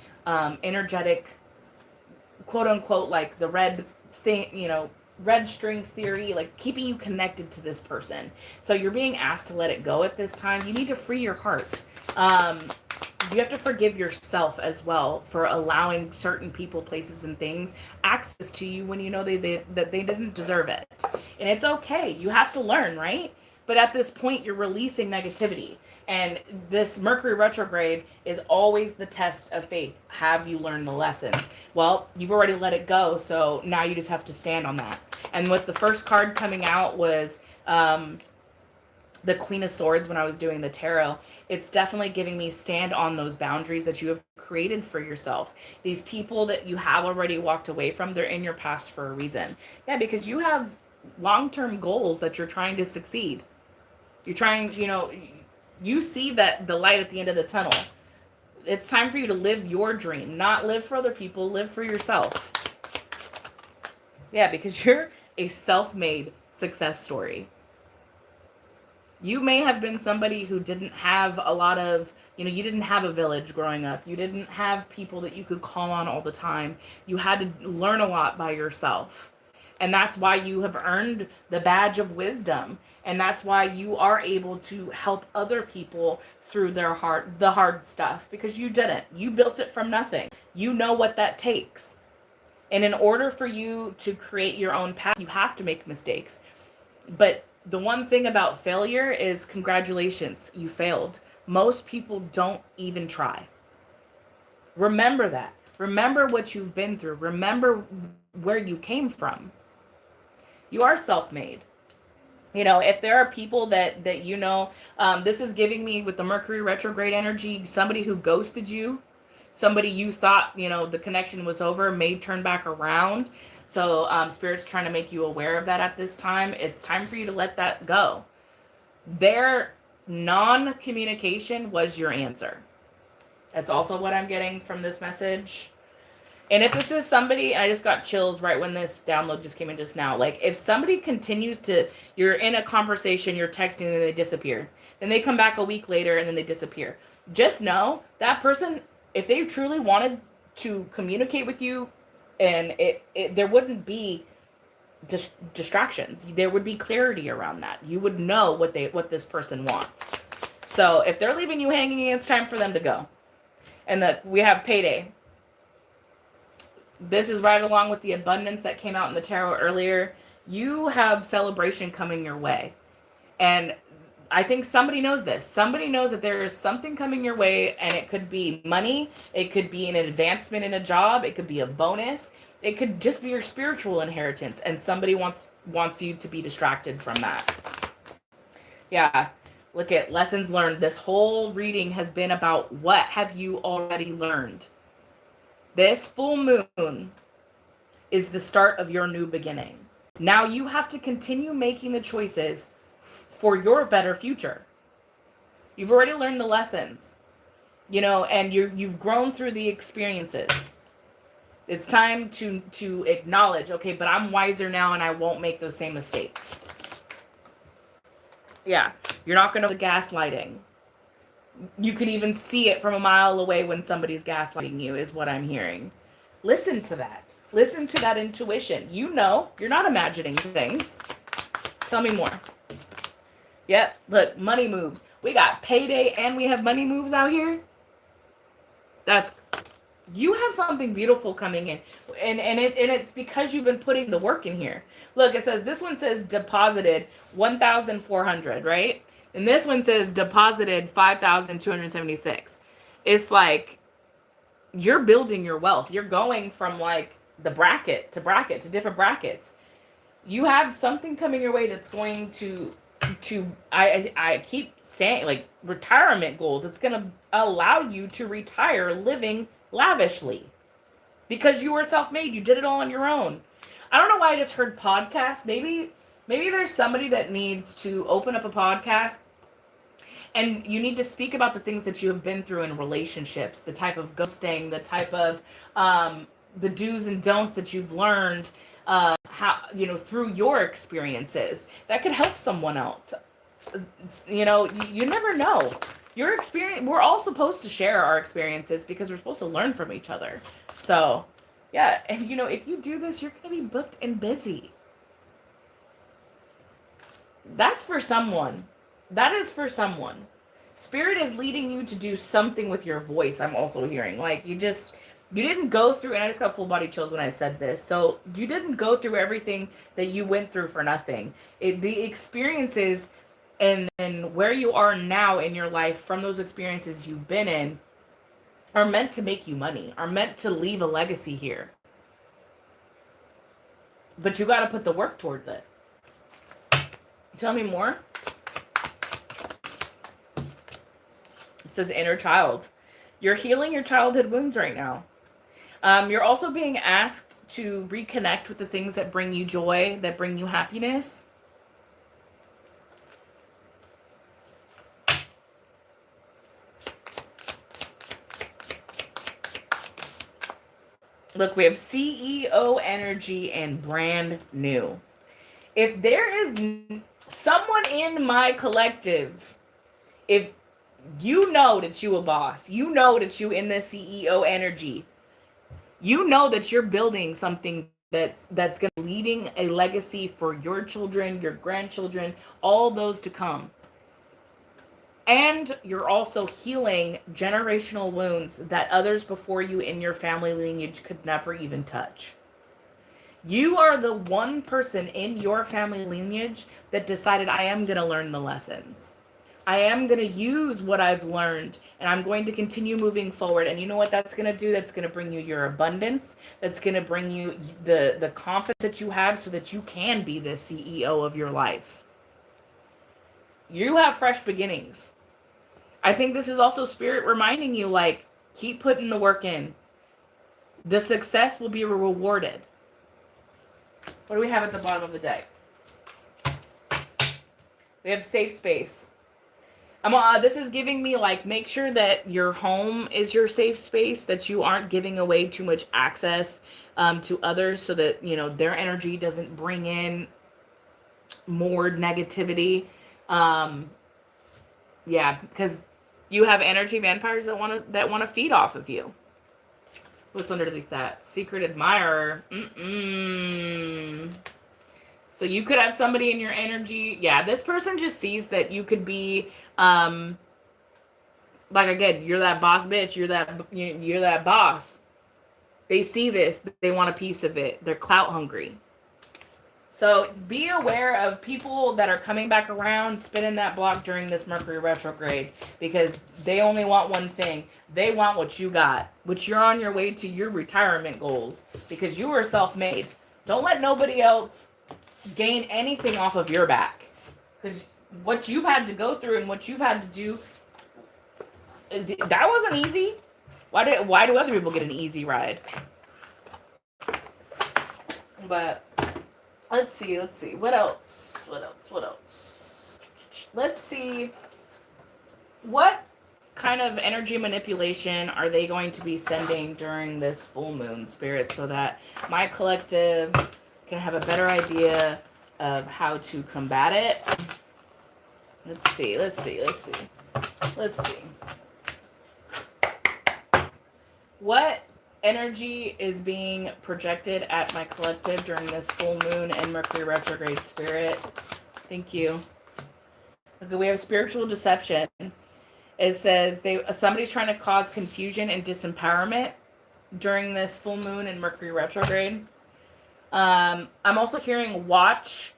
energetic, quote unquote, like the red thing, red string theory, like keeping you connected to this person. So you're being asked to let it go at this time. You need to free your heart. You have to forgive yourself as well for allowing certain people, places, and things access to you when you know that they didn't deserve it. And it's okay. You have to learn, right? But at this point, you're releasing negativity. And this Mercury retrograde is always the test of faith. Have you learned the lessons? Well, you've already let it go, so now you just have to stand on that. And with the first card coming out was the Queen of Swords when I was doing the tarot. It's definitely giving me stand on those boundaries that you have created for yourself. These people that you have already walked away from, they're in your past for a reason. Yeah, because you have long-term goals that you're trying to succeed. You're trying, you see that the light at the end of the tunnel. It's time for you to live your dream, not live for other people, live for yourself. Yeah, because you're a self-made success story. You may have been somebody who didn't have a lot of, you didn't have a village growing up. You didn't have people that you could call on all the time. You had to learn a lot by yourself. And that's why you have earned the badge of wisdom. And that's why you are able to help other people through the hard stuff, because you didn't. You built it from nothing. You know what that takes. And in order for you to create your own path, you have to make mistakes. But the one thing about failure is, congratulations, you failed. Most people don't even try. Remember that. Remember what you've been through. Remember where you came from. You are self-made. If there are people that this is giving me with the Mercury retrograde energy, somebody who ghosted you, somebody you thought, the connection was over, may turn back around. So Spirit's trying to make you aware of that at this time. It's time for you to let that go. Their non-communication was your answer. That's also what I'm getting from this message. And if this is somebody, and I just got chills right when this download just came in just now, like if somebody continues you're in a conversation, you're texting, and then they disappear. Then they come back a week later and then they disappear. Just know that person, if they truly wanted to communicate with you, and there wouldn't be distractions. There would be clarity around that. You would know what this person wants. So if they're leaving you hanging, it's time for them to go. And we have payday. This is right along with the abundance that came out in the tarot earlier. You have celebration coming your way. And I think somebody knows this. Somebody knows that there is something coming your way, and it could be money. It could be an advancement in a job. It could be a bonus. It could just be your spiritual inheritance, and somebody wants you to be distracted from that. Yeah. Look at lessons learned. This whole reading has been about what have you already learned. This full moon is the start of your new beginning. Now you have to continue making the choices for your better future. You've already learned the lessons, and you've grown through the experiences. It's time to acknowledge, okay, but I'm wiser now and I won't make those same mistakes. Yeah, you're not going to gaslighting. You could even see it from a mile away when somebody's gaslighting you, is what I'm hearing. Listen to that. Listen to that intuition. You're not imagining things. Tell me more. Yep, look, money moves. We got payday and we have money moves out here. You have something beautiful coming in. And it's because you've been putting the work in here. Look, this one says deposited 1,400, right? And this one says deposited 5,276. It's like you're building your wealth. You're going from like the bracket to different brackets. You have something coming your way that's going to I keep saying, like, retirement goals. It's going to allow you to retire living lavishly because you were self-made. You did it all on your own. I don't know why I just heard podcast. Maybe Maybe there's somebody that needs to open up a podcast and you need to speak about the things that you have been through in relationships, the type of ghosting, the type of the do's and don'ts that you've learned, how, through your experiences that could help someone else. You never know. Your experience, we're all supposed to share our experiences because we're supposed to learn from each other. So, yeah. And, if you do this, you're going to be booked and busy. That's for someone. That is for someone. Spirit is leading you to do something with your voice. I'm also hearing like you didn't go through, and I just got full body chills when I said this. So you didn't go through everything that you went through for nothing. The experiences and where you are now in your life from those experiences you've been in are meant to make you money, are meant to leave a legacy here. But you got to put the work towards it. Tell me more. It says inner child. You're healing your childhood wounds right now. You're also being asked to reconnect with the things that bring you joy, that bring you happiness. Look, we have CEO energy and brand new. If there is someone in my collective, if you know that you a boss, you know that you in the CEO energy, you know that you're building something that's going to be leaving a legacy for your children, your grandchildren, all those to come. And you're also healing generational wounds that others before you in your family lineage could never even touch. You are the one person in your family lineage that decided, I am going to learn the lessons. I am going to use what I've learned, and I'm going to continue moving forward. And you know what that's going to do? That's going to bring you your abundance. That's going to bring you the confidence that you have so that you can be the CEO of your life. You have fresh beginnings. I think this is also Spirit reminding you, like, keep putting the work in. The success will be rewarded. What do we have at the bottom of the deck? We have safe space. This is giving me, like, make sure that your home is your safe space, that you aren't giving away too much access to others so that, their energy doesn't bring in more negativity. Yeah, because you have energy vampires that want to feed off of you. What's underneath that? Secret admirer. So you could have somebody in your energy. Yeah, this person just sees that you could be, like, again, you're that boss bitch. You're that boss. They see this. They want a piece of it. They're clout hungry. So be aware of people that are coming back around, spinning that block during this Mercury retrograde, because they only want one thing. They want what you got, which you're on your way to your retirement goals, because you were self-made. Don't let nobody else gain anything off of your back, because what you've had to go through and what you've had to do, that wasn't easy. Why do other people get an easy ride? But let's see. What else? Let's see. What kind of energy manipulation are they going to be sending during this full moon, Spirit, so that my collective can have a better idea of how to combat it? Let's see. What energy is being projected at my collective during this full moon and Mercury retrograde, Spirit? Thank you. Okay, we have spiritual deception. It says somebody's trying to cause confusion and disempowerment during this full moon and Mercury retrograde. I'm also hearing watch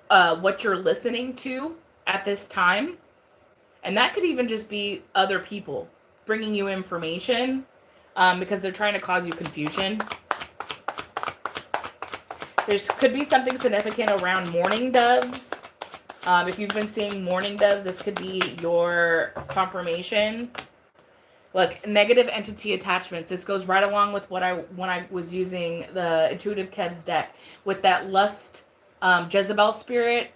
what you're listening to at this time. And that could even just be other people bringing you information because they're trying to cause you confusion. There could be something significant around mourning doves. If you've been seeing mourning doves, this could be your confirmation. Look, negative entity attachments. This goes right along with when I was using the Intuitive Kev's deck with that lust Jezebel spirit,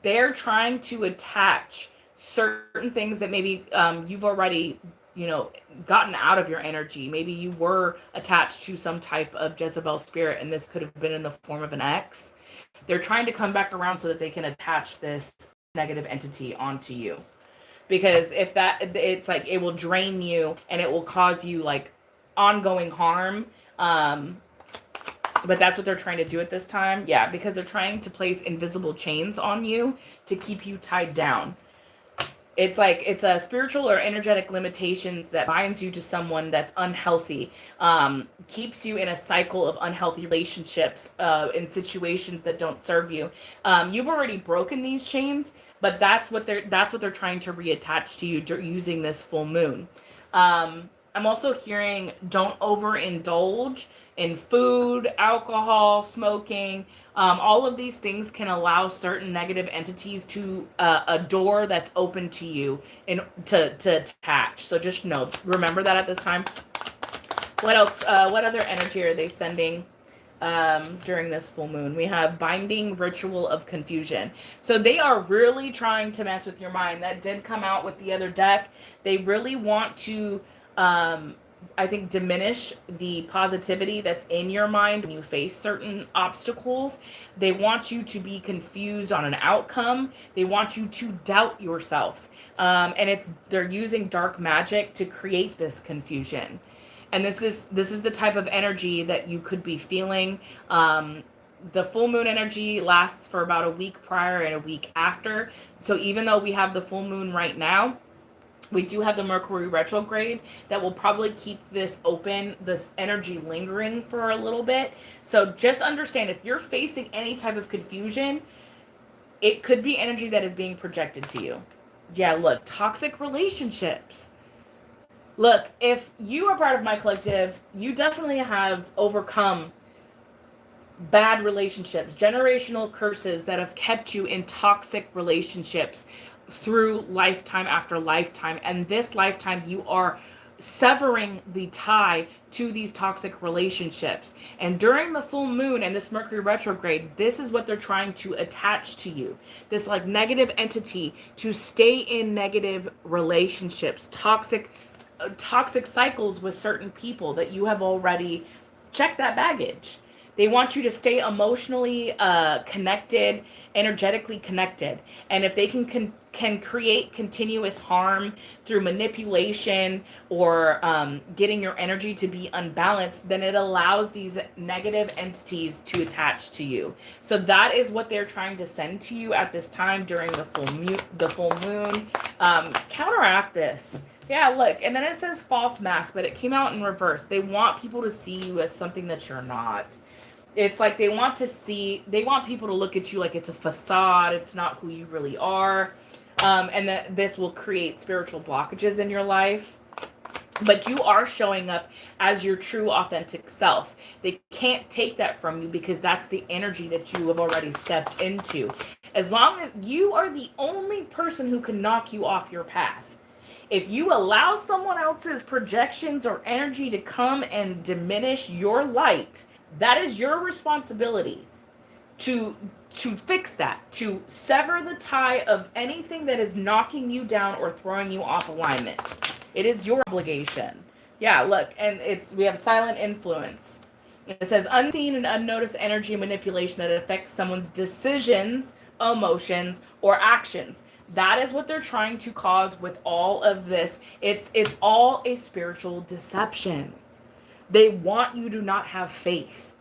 they're trying to attach certain things that maybe you've already, gotten out of your energy. Maybe you were attached to some type of Jezebel spirit, and this could have been in the form of an ex. They're trying to come back around so that they can attach this negative entity onto you. Because if that, it's like it will drain you and it will cause you like ongoing harm. But that's what they're trying to do at this time. Yeah, because they're trying to place invisible chains on you to keep you tied down. It's like it's a spiritual or energetic limitations that binds you to someone that's unhealthy, keeps you in a cycle of unhealthy relationships, in situations that don't serve you. You've already broken these chains, but that's what they're trying to reattach to you using this full moon. I'm also hearing don't overindulge in food, alcohol, smoking. All of these things can allow certain negative entities to a door that's open to you and to attach. So just remember that at this time. What else? What other energy are they sending during this full moon? We have binding ritual of confusion. So they are really trying to mess with your mind. That did come out with the other deck. They really want to I think diminish the positivity that's in your mind when you face certain obstacles. They want you to be confused on an outcome. They want you to doubt yourself. And they're using dark magic to create this confusion. And this is the type of energy that you could be feeling. The full moon energy lasts for about a week prior and a week after. So even though we have the full moon right now, we do have the Mercury retrograde that will probably keep this open, this energy lingering for a little bit. So just understand, if you're facing any type of confusion, it could be energy that is being projected to you. Yeah, look, toxic relationships. Look, if you are part of my collective, you definitely have overcome bad relationships, generational curses that have kept you in toxic relationships through lifetime after lifetime. And this lifetime, you are severing the tie to these toxic relationships. And during the full moon and this Mercury retrograde, this is what they're trying to attach to you. This like negative entity to stay in negative relationships, toxic cycles with certain people that you have already checked that baggage. They want you to stay emotionally connected, energetically connected. And if they can create continuous harm through manipulation or getting your energy to be unbalanced, then it allows these negative entities to attach to you. So that is what they're trying to send to you at this time during the full moon. Counteract this. Yeah, look, and then it says false mask, but it came out in reverse. They want people to see you as something that you're not. It's like they want people to look at you like it's a facade. It's not who you really are. And that this will create spiritual blockages in your life. But you are showing up as your true, authentic self. They can't take that from you because that's the energy that you have already stepped into. As long as you are the only person who can knock you off your path. If you allow someone else's projections or energy to come and diminish your light, that is your responsibility to fix that, to sever the tie of anything that is knocking you down or throwing you off alignment. It is your obligation. Yeah, look, and we have silent influence. It says unseen and unnoticed energy manipulation that affects someone's decisions, emotions, or actions. That is what they're trying to cause with all of this. It's all a spiritual deception. They want you to not have faith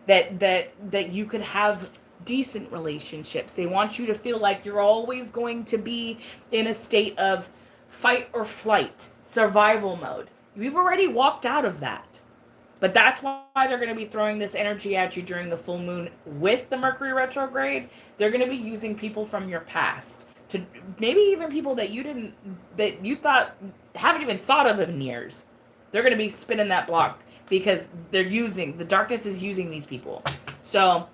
that you could have decent relationships. They want you to feel like you're always going to be in a state of fight or flight, survival mode. You've already walked out of that. But that's why they're going to be throwing this energy at you during the full moon with the Mercury retrograde. They're going to be using people from your past, to maybe even people that you thought haven't even thought of in years. They're going to be spinning that block because the darkness is using these people. So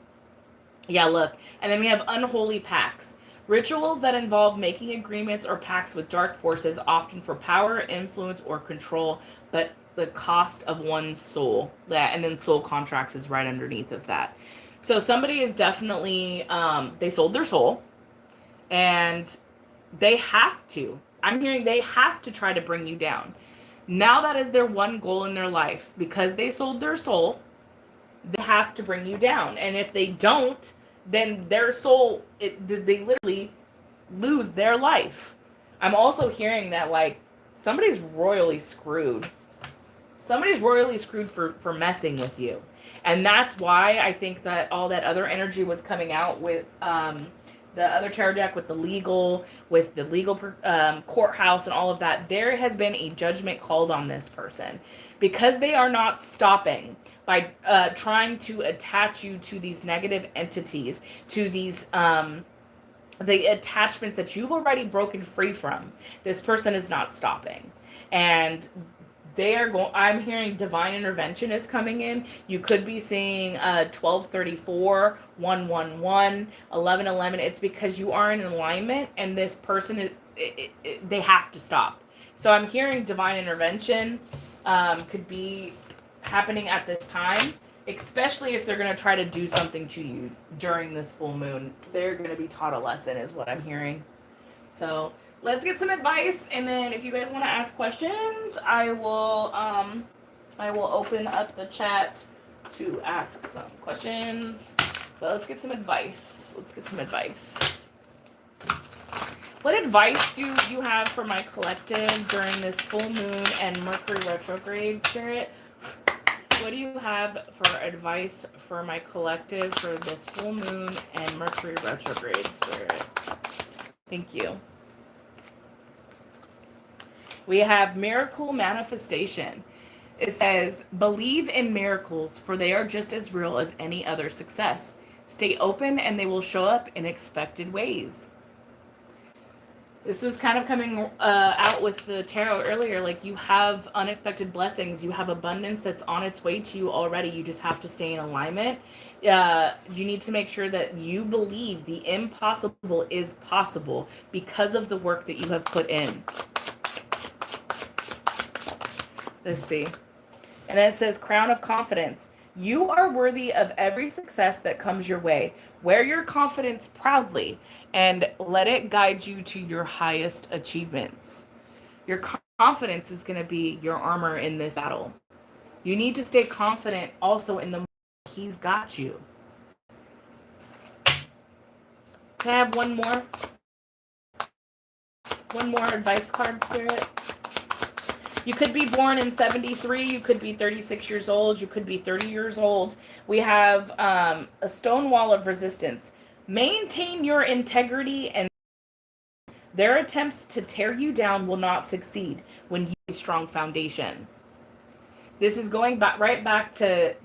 yeah, look. And then we have unholy pacts. Rituals that involve making agreements or pacts with dark forces, often for power, influence, or control, but the cost of one's soul. And then soul contracts is right underneath of that. So somebody is definitely, they sold their soul, and they have to. I'm hearing they have to try to bring you down. Now that is their one goal in their life. Because they sold their soul, they have to bring you down. And if they don't, then their soul, they literally lose their life. I'm also hearing that, like, somebody's royally screwed. Somebody's royally screwed for messing with you. And that's why I think that all that other energy was coming out with the other tarot deck, with the legal courthouse and all of that. There has been a judgment called on this person because they are not stopping by trying to attach you to these negative entities, to these the attachments that you've already broken free from. This person is not stopping. And they are going, I'm hearing divine intervention is coming in. You could be seeing 1234, 111, 1111. It's because you are in alignment, and this person is, they have to stop. So I'm hearing divine intervention could be happening at this time, especially if they're going to try to do something to you during this full moon. They're going to be taught a lesson, is what I'm hearing. So let's get some advice, and then if you guys want to ask questions, I will open up the chat to ask some questions. But let's get some advice. What advice do you have for my collective during this full moon and Mercury retrograde, Spirit? What do you have for advice for my collective for this full moon and Mercury retrograde, Spirit? Thank you. We have miracle manifestation. It says, believe in miracles, for they are just as real as any other success. Stay open and they will show up in expected ways. This was kind of coming out with the tarot earlier. Like, you have unexpected blessings. You have abundance that's on its way to you already. You just have to stay in alignment. You need to make sure that you believe the impossible is possible because of the work that you have put in. Let's see. And then it says, crown of confidence. You are worthy of every success that comes your way. Wear your confidence proudly and let it guide you to your highest achievements. Your confidence is going to be your armor in this battle. You need to stay confident also in the he's got you. Can I have one more? One more advice card, Spirit? You could be born in 73. You could be 36 years old. You could be 30 years old. We have a stone wall of resistance. Maintain your integrity, and their attempts to tear you down will not succeed when you have a strong foundation. This is going back right back to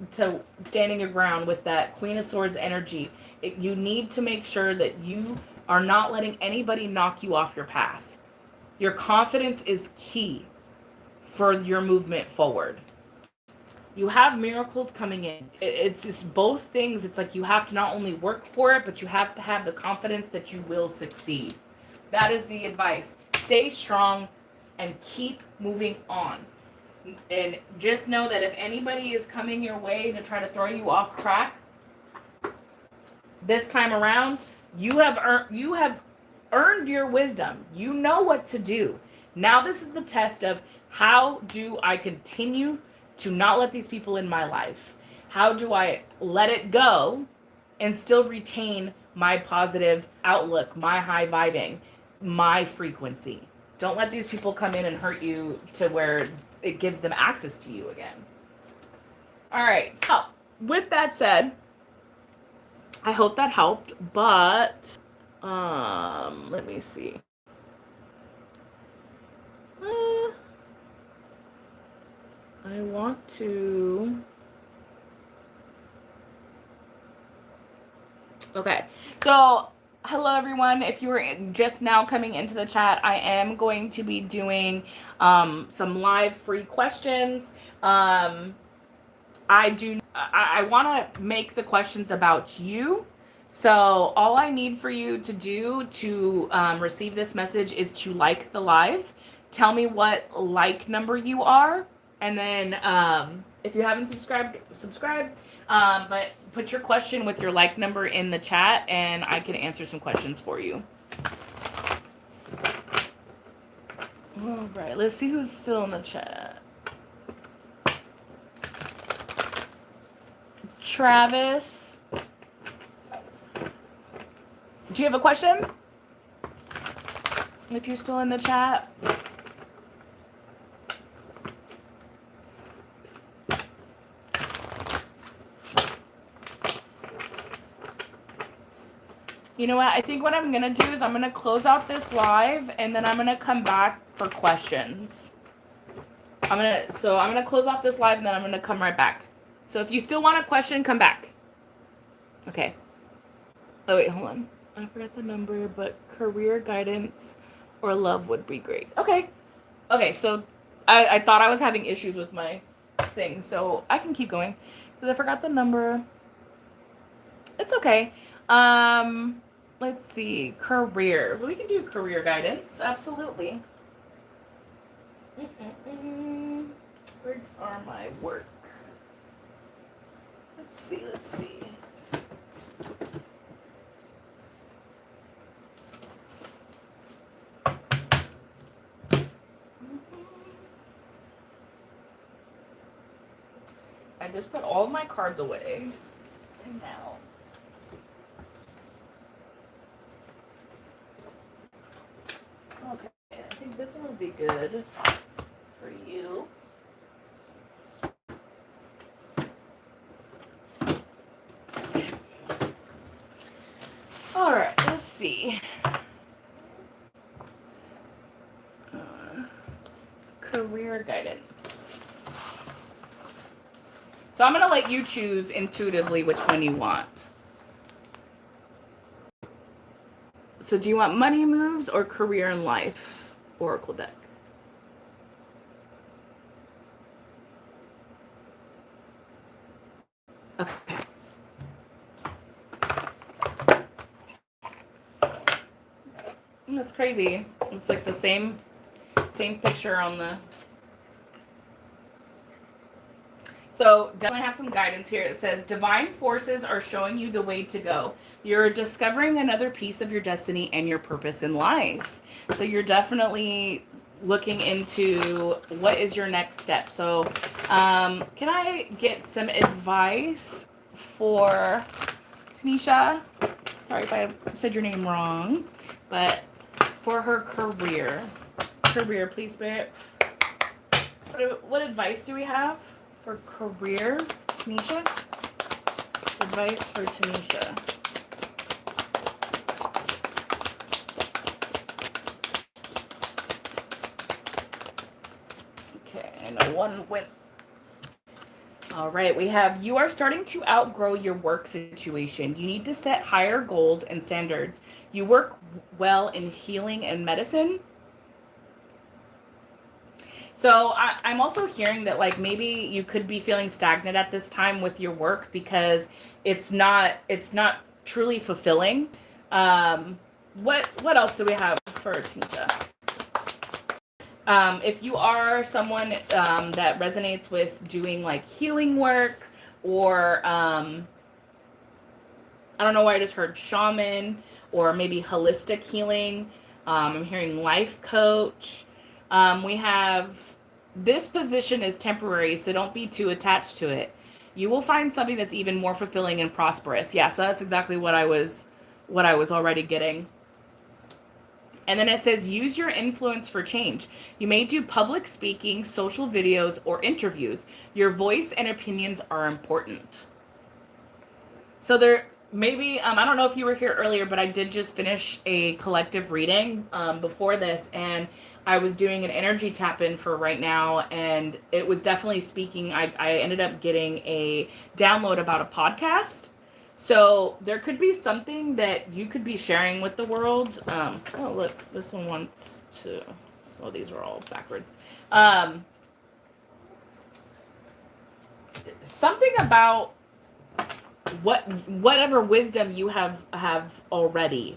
standing your ground with that Queen of Swords energy. You need to make sure that you are not letting anybody knock you off your path. Your confidence is key for your movement forward. You have miracles coming in. It's just both things. It's like you have to not only work for it, but you have to have the confidence that you will succeed. That is the advice. Stay strong and keep moving on. And just know that if anybody is coming your way to try to throw you off track, this time around, you have earned your wisdom. You know what to do. Now this is the test of, how do I continue to not let these people in my life? How do I let it go and still retain my positive outlook, my high vibing, my frequency? Don't let these people come in and hurt you to where it gives them access to you again. All right. So with that said, I hope that helped, but let me see. I want to... Okay, so hello everyone. If you were just now coming into the chat, I am going to be doing some live free questions. I want to make the questions about you. So all I need for you to do to receive this message is to like the live. Tell me what like number you are. And then if you haven't subscribed, subscribe. But put your question with your like number in the chat, and I can answer some questions for you. All right, let's see who's still in the chat. Travis, do you have a question? If you're still in the chat. You know what? I think what I'm going to do is I'm going to close out this live, and then I'm going to come back for questions. I'm going to close off this live, and then I'm going to come right back. So if you still want a question, come back. Okay. Oh, wait, hold on. I forgot the number, but career guidance or love would be great. Okay. Okay, so I thought I was having issues with my thing, so I can keep going because I forgot the number. It's okay. Let's see. Career. We can do career guidance. Absolutely. Where are my work? Let's see. I just put all of my cards away. And now. Okay, I think this one would be good for you. All right, let's see. Career guidance. So I'm going to let you choose intuitively which one you want. So do you want money moves or career and life? Oracle deck. Okay. That's crazy. It's like the same picture on the... So definitely have some guidance here. It says, divine forces are showing you the way to go. You're discovering another piece of your destiny and your purpose in life. So you're definitely looking into what is your next step. So can I get some advice for Tanisha? Sorry if I said your name wrong, but for her career, please, Spirit. What advice do we have for career, Tanisha? Advice for Tanisha. Okay, I know one went. All right, we have, you are starting to outgrow your work situation. You need to set higher goals and standards. You work well in healing and medicine. So I'm also hearing that like maybe you could be feeling stagnant at this time with your work because it's not truly fulfilling. What else do we have for Tanisha? If you are someone that resonates with doing like healing work or I don't know why I just heard shaman or maybe holistic healing. I'm hearing life coach. We have, this position is temporary, so don't be too attached to it. You will find something that's even more fulfilling and prosperous. Yeah, so that's exactly what I was already getting. And then it says, use your influence for change. You may do public speaking, social videos, or interviews. Your voice and opinions are important. So there, maybe, I don't know if you were here earlier, but I did just finish a collective reading before this, and I was doing an energy tap-in for right now, and it was definitely speaking. I ended up getting a download about a podcast. So there could be something that you could be sharing with the world. Oh, look, this one wants to, well, these are all backwards. Something about whatever wisdom you have already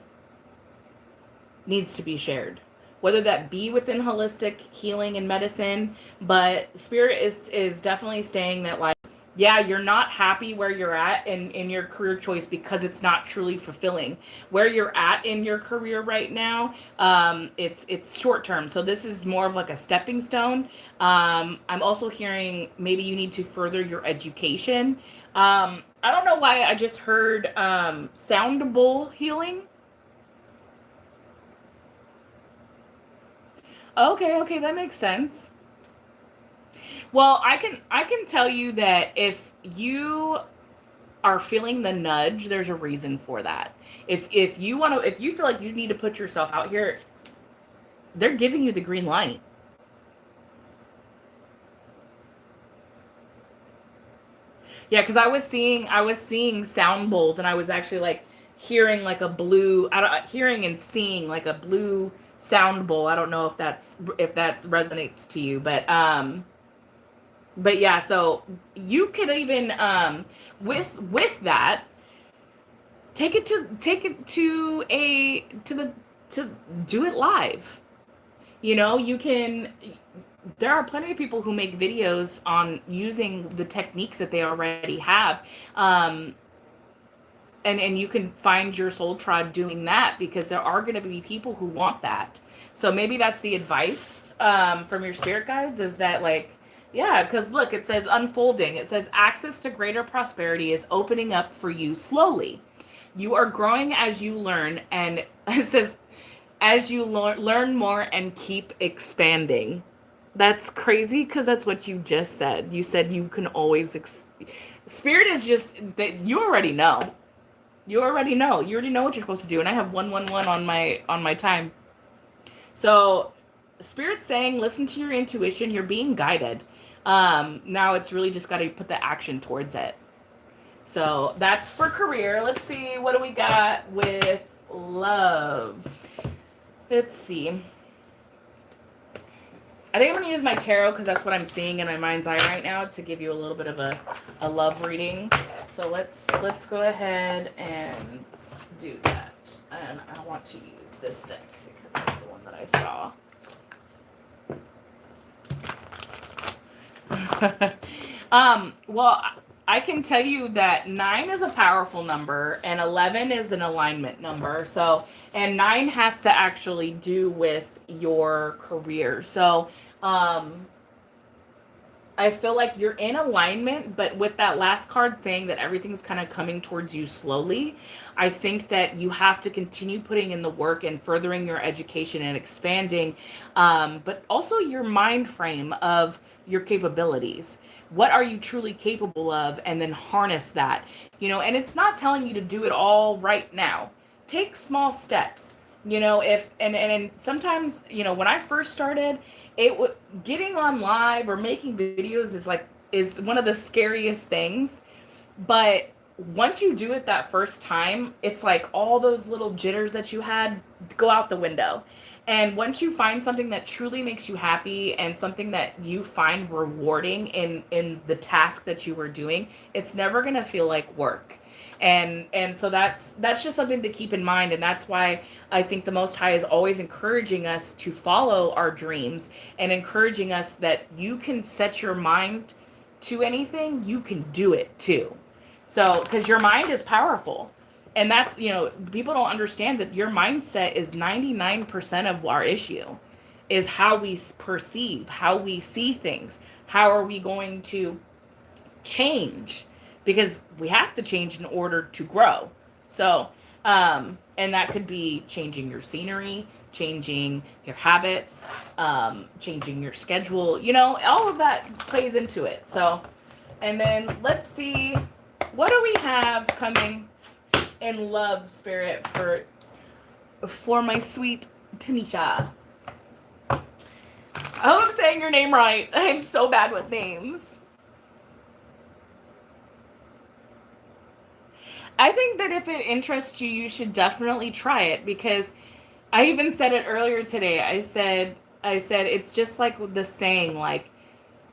needs to be shared. whether that be within holistic healing and medicine. But spirit is definitely saying that, like, yeah, you're not happy where you're at in your career choice because it's not truly fulfilling. Where you're at in your career right now, it's short term. So this is more of like a stepping stone. I'm also hearing maybe you need to further your education. I don't know why I just heard sound bowl healing. Okay, okay, that makes sense. Well, I can tell you that if you are feeling the nudge, there's a reason for that. If you want to, if you feel like you need to put yourself out here, they're giving you the green light. Yeah, because I was seeing sound bowls, and I was actually like hearing like a blue, I don't hearing and seeing like a blue sound bowl. I don't know if that resonates to you, but yeah, so you could even with that take it to do it live. You can, there are plenty of people who make videos on using the techniques that they already have. um and you can find your soul tribe doing that, because there are going to be people who want that. So maybe that's the advice from your spirit guides, is that, like, yeah, because look, it says unfolding, it says access to greater prosperity is opening up for you slowly. You are growing as you learn, and it says as you learn more and keep expanding. That's crazy, because that's what you just said. You said you can always spirit is just that you already know. You already know. You already know what you're supposed to do. And I have 111 on my time. So spirit's saying listen to your intuition. You're being guided. Now it's really just got to put the action towards it. So that's for career. Let's see, what do we got with love? Let's see. I think I'm going to use my tarot, because that's what I'm seeing in my mind's eye right now, to give you a little bit of a love reading. So let's go ahead and do that. And I want to use this deck because that's the one that I saw. Well, I can tell you that 9 is a powerful number and 11 is an alignment number. So, and 9 has to actually do with your career. So, I feel like you're in alignment, but with that last card saying that everything's kind of coming towards you slowly, I think that you have to continue putting in the work and furthering your education and expanding, but also your mind frame of your capabilities. What are you truly capable of? And then harness that, and it's not telling you to do it all right now. Take small steps, if, and sometimes, when I first started, getting on live or making videos is one of the scariest things. But once you do it that first time, it's like all those little jitters that you had go out the window. And once you find something that truly makes you happy and something that you find rewarding in the task that you were doing, it's never going to feel like work. And so that's just something to keep in mind. And that's why I think the Most High is always encouraging us to follow our dreams, and encouraging us that you can set your mind to anything, you can do it too. So, because your mind is powerful. And that's, people don't understand that your mindset is 99% of our issue, is how we perceive, how we see things. How are we going to change? Because we have to change in order to grow. So, and that could be changing your scenery, changing your habits, changing your schedule, all of that plays into it. So, and then let's see, what do we have coming in love, spirit, for my sweet Tanisha? I hope I'm saying your name right. I'm so bad with names. I think that if it interests you, you should definitely try it, because I even said it earlier today. I said it's just like the saying, like,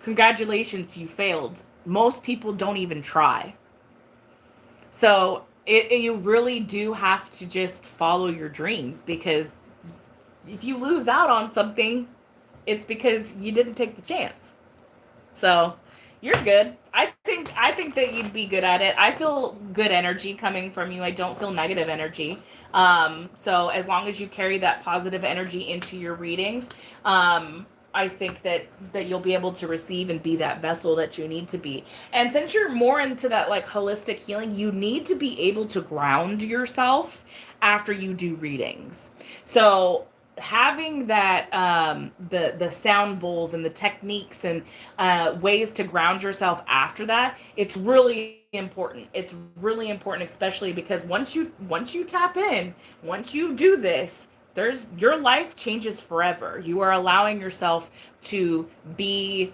congratulations, you failed. Most people don't even try. So you really do have to just follow your dreams, because if you lose out on something, it's because you didn't take the chance. So you're good. I think that you'd be good at it. I feel good energy coming from you. I don't feel negative energy. So as long as you carry that positive energy into your readings, I think that you'll be able to receive and be that vessel that you need to be. And since you're more into that like holistic healing, you need to be able to ground yourself after you do readings. So having that the sound bowls and the techniques and ways to ground yourself after that, it's really important. It's really important, especially because once you tap in, once you do this, there's your life changes forever. You are allowing yourself to be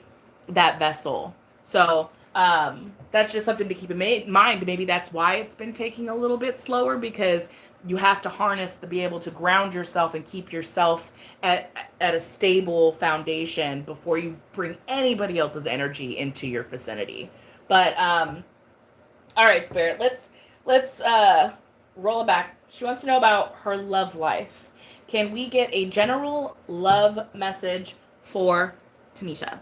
that vessel. So that's just something to keep in mind. Maybe that's why it's been taking a little bit slower, because you have to harness to be able to ground yourself and keep yourself at a stable foundation before you bring anybody else's energy into your vicinity. But all right, Spirit, let's roll it back. She wants to know about her love life. Can we get a general love message for Tanisha?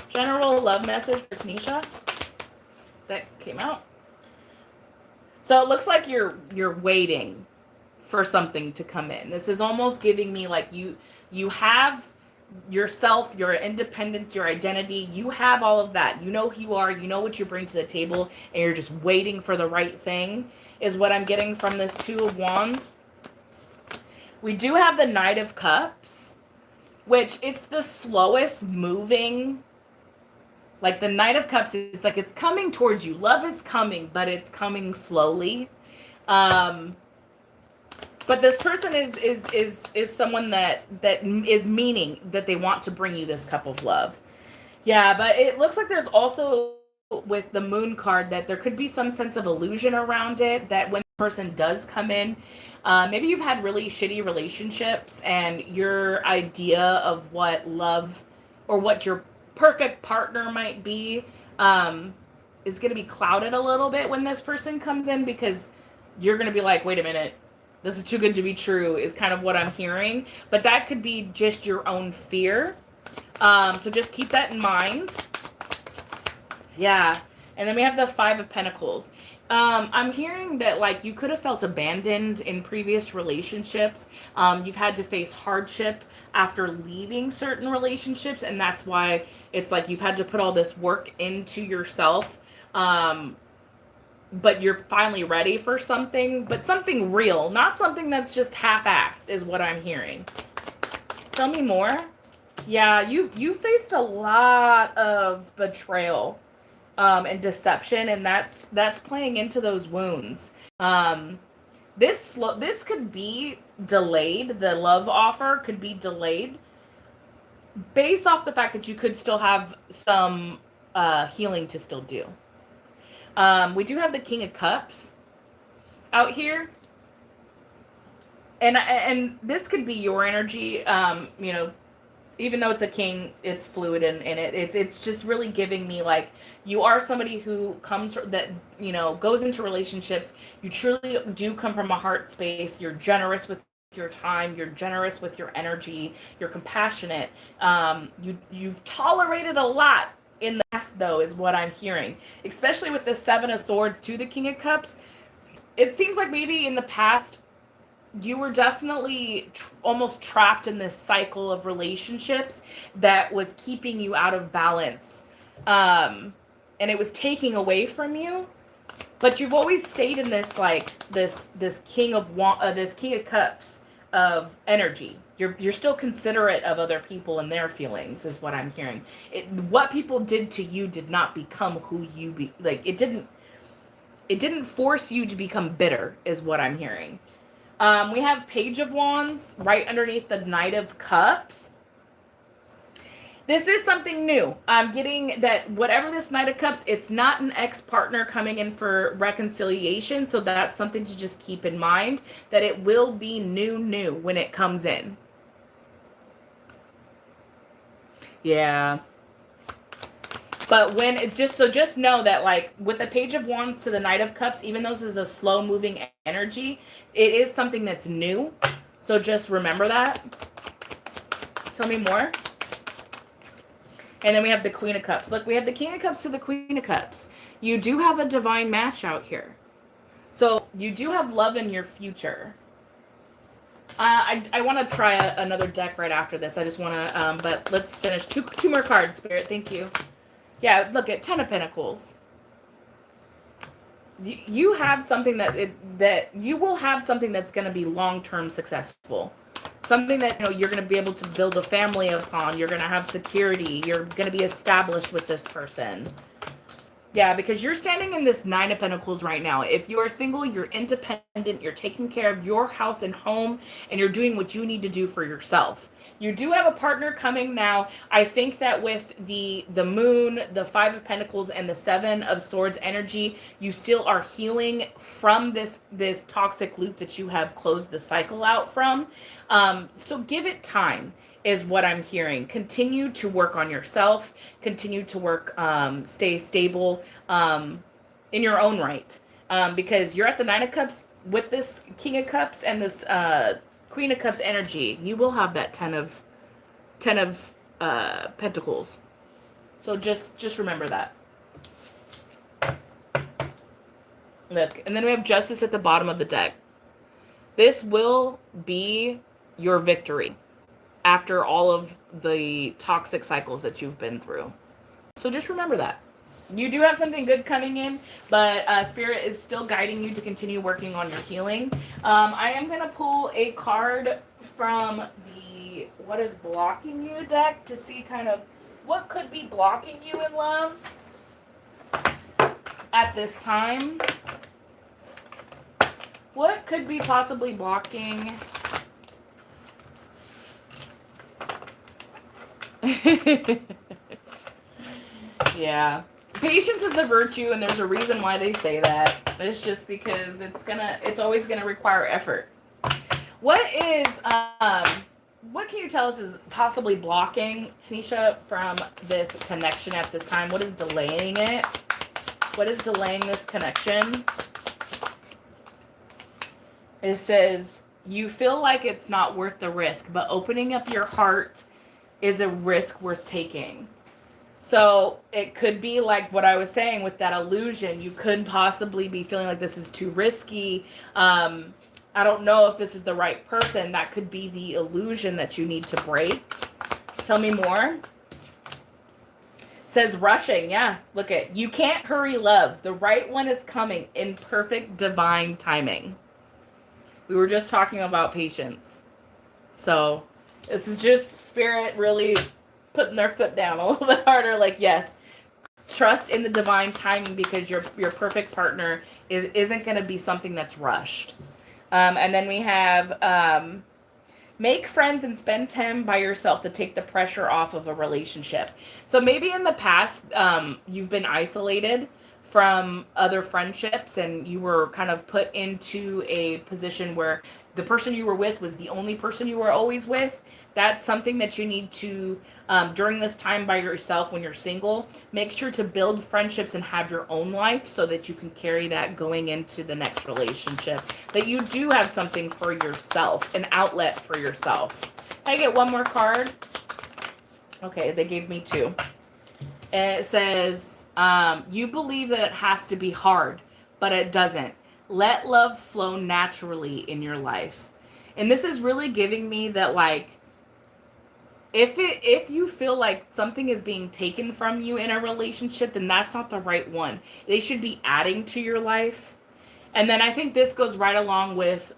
General love message for Tanisha that came out. So it looks like you're waiting for something to come in. This is almost giving me like you have yourself, your independence, your identity. You have all of that. You know who you are, you know what you bring to the table, and you're just waiting for the right thing, is what I'm getting from this Two of Wands. We do have the Knight of Cups, which it's the slowest moving. Like the Knight of Cups, it's like it's coming towards you. Love is coming, but it's coming slowly. But this person is someone that is meaning that they want to bring you this cup of love. Yeah, but it looks like there's also with the Moon card that there could be some sense of illusion around it, that when the person does come in, maybe you've had really shitty relationships and your idea of what love or what your perfect partner might be is going to be clouded a little bit when this person comes in, because you're going to be like, wait a minute, this is too good to be true, is kind of what I'm hearing. But that could be just your own fear. So just keep that in mind. Yeah. And then we have the Five of Pentacles. I'm hearing that like you could have felt abandoned in previous relationships. You've had to face hardship after leaving certain relationships, and that's why it's like you've had to put all this work into yourself. But you're finally ready for something, but something real, not something that's just half-assed, is what I'm hearing. Tell me more. Yeah, you faced a lot of betrayal and deception, and that's playing into those wounds. This could be delayed. The love offer could be delayed based off the fact that you could still have some healing to still do. We do have the King of Cups out here. And this could be your energy. Even though it's a king, it's fluid and it's just really giving me like you are somebody who comes that, goes into relationships. You truly do come from a heart space. You're generous with your time. You're generous with your energy. You're compassionate. You've tolerated a lot in the past, though, is what I'm hearing, especially with the Seven of Swords to the King of Cups. It seems like maybe in the past you were definitely almost trapped in this cycle of relationships that was keeping you out of balance. And it was taking away from you, but you've always stayed in this, like this King of Cups of energy. You're still considerate of other people and their feelings, is what I'm hearing. What people did to you did not become who you be. Like it didn't force you to become bitter, is what I'm hearing. We have Page of Wands right underneath the Knight of Cups. This is something new. I'm getting that whatever this Knight of Cups, it's not an ex-partner coming in for reconciliation. So that's something to just keep in mind, that it will be new when it comes in. Yeah. But when it just know that, like, with the Page of Wands to the Knight of Cups, even though this is a slow moving energy, it is something that's new. So just remember that. Tell me more. And then we have the Queen of Cups. Look, we have the King of Cups to the Queen of Cups. You do have a divine match out here. So you do have love in your future. I want to try another deck right after this. I just want to, but let's finish. Two more cards, Spirit. Thank you. Yeah, look at Ten of Pentacles. You have something that you will have something that's going to be long-term successful. Something that, you know, you're going to be able to build a family upon. You're going to have security. You're going to be established with this person. Yeah, because you're standing in this Nine of Pentacles right now. If you are single, you're independent, you're taking care of your house and home, and you're doing what you need to do for yourself. You do have a partner coming now. I think that with the Moon, the Five of Pentacles, and the Seven of Swords energy, you still are healing from this toxic loop that you have closed the cycle out from. So give it time, is what I'm hearing. Continue to work on yourself. Continue to work, stay stable in your own right. Because you're at the Nine of Cups with this King of Cups and this Queen of Cups energy. You will have that Ten of Pentacles. So just remember that. Look, and then we have Justice at the bottom of the deck. This will be your victory after all of the toxic cycles that you've been through. So just remember that. You do have something good coming in, but Spirit is still guiding you to continue working on your healing. I am going to pull a card from the What is Blocking You deck to see kind of what could be blocking you in love at this time. What could be possibly blocking? Yeah. Patience is a virtue, and there's a reason why they say that. It's just because it's always gonna require effort. What can you tell us is possibly blocking Tanisha from this connection at this time? What is delaying it? What is delaying this connection? It says you feel like it's not worth the risk, but opening up your heart is a risk worth taking. So it could be like what I was saying with that illusion. You could possibly be feeling like this is too risky. I don't know if this is the right person. That could be the illusion that you need to break. Tell me more. Says rushing. Yeah, look at, you can't hurry love. The right one is coming in perfect divine timing. We were just talking about patience. So this is just Spirit really putting their foot down a little bit harder. Like, yes, trust in the divine timing, because your perfect partner isn't going to be something that's rushed. And then we have make friends and spend time by yourself to take the pressure off of a relationship. So maybe in the past, you've been isolated from other friendships, and you were kind of put into a position where the person you were with was the only person you were always with. That's something that you need to, during this time by yourself when you're single, make sure to build friendships and have your own life so that you can carry that going into the next relationship. That you do have something for yourself, an outlet for yourself. Can I get one more card? Okay, they gave me two. And it says, you believe that it has to be hard, but it doesn't. Let love flow naturally in your life. And this is really giving me that, like, if you feel like something is being taken from you in a relationship, then that's not the right one. They should be adding to your life. And then I think this goes right along with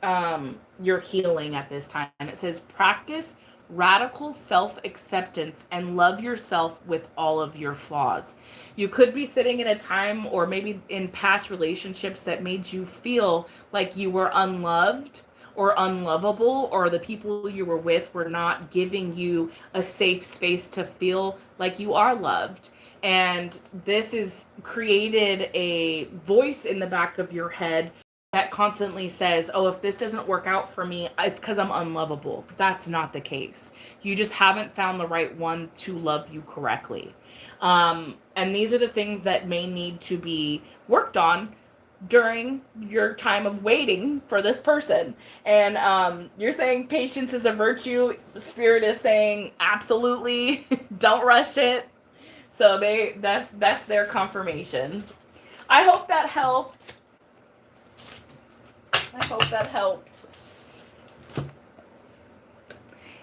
your healing at this time. It says, practice radical self-acceptance and love yourself with all of your flaws. You could be sitting in a time, or maybe in past relationships, that made you feel like you were unloved or unlovable, or the people you were with were not giving you a safe space to feel like you are loved. And this has created a voice in the back of your head that constantly says, oh, if this doesn't work out for me, it's because I'm unlovable. That's not the case. You just haven't found the right one to love you correctly. And these are the things that may need to be worked on during your time of waiting for this person. And you're saying patience is a virtue. Spirit is saying absolutely don't rush it. So that's their confirmation. I hope that helped. I hope that helped.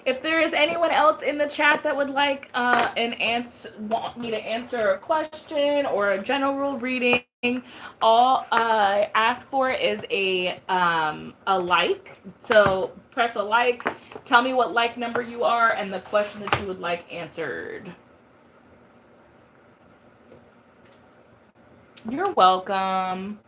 If there is anyone else in the chat that would like want me to answer a question or a general reading, all I ask for is a like. So press a like, tell me what like number you are, and the question that you would like answered. You're welcome.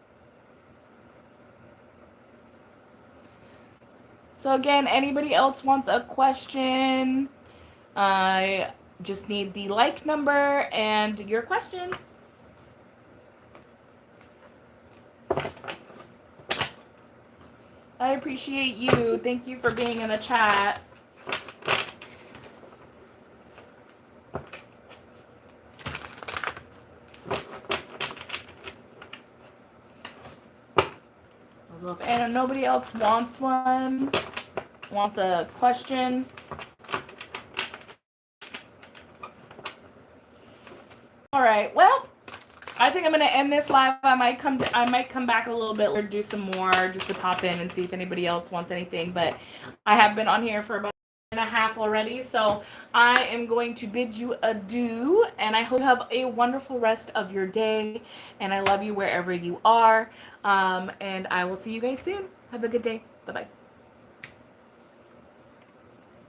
So again, anybody else wants a question? I just need the like number and your question. I appreciate you. Thank you for being in the chat. And nobody else wants a question. All right. Well, I think I'm gonna end this live. I might come back a little bit or do some more just to pop in and see if anybody else wants anything. But I have been on here for about an hour and a half already, so I am going to bid you adieu, and I hope you have a wonderful rest of your day. And I love you wherever you are. And I will see you guys soon. Have a good day. Bye bye.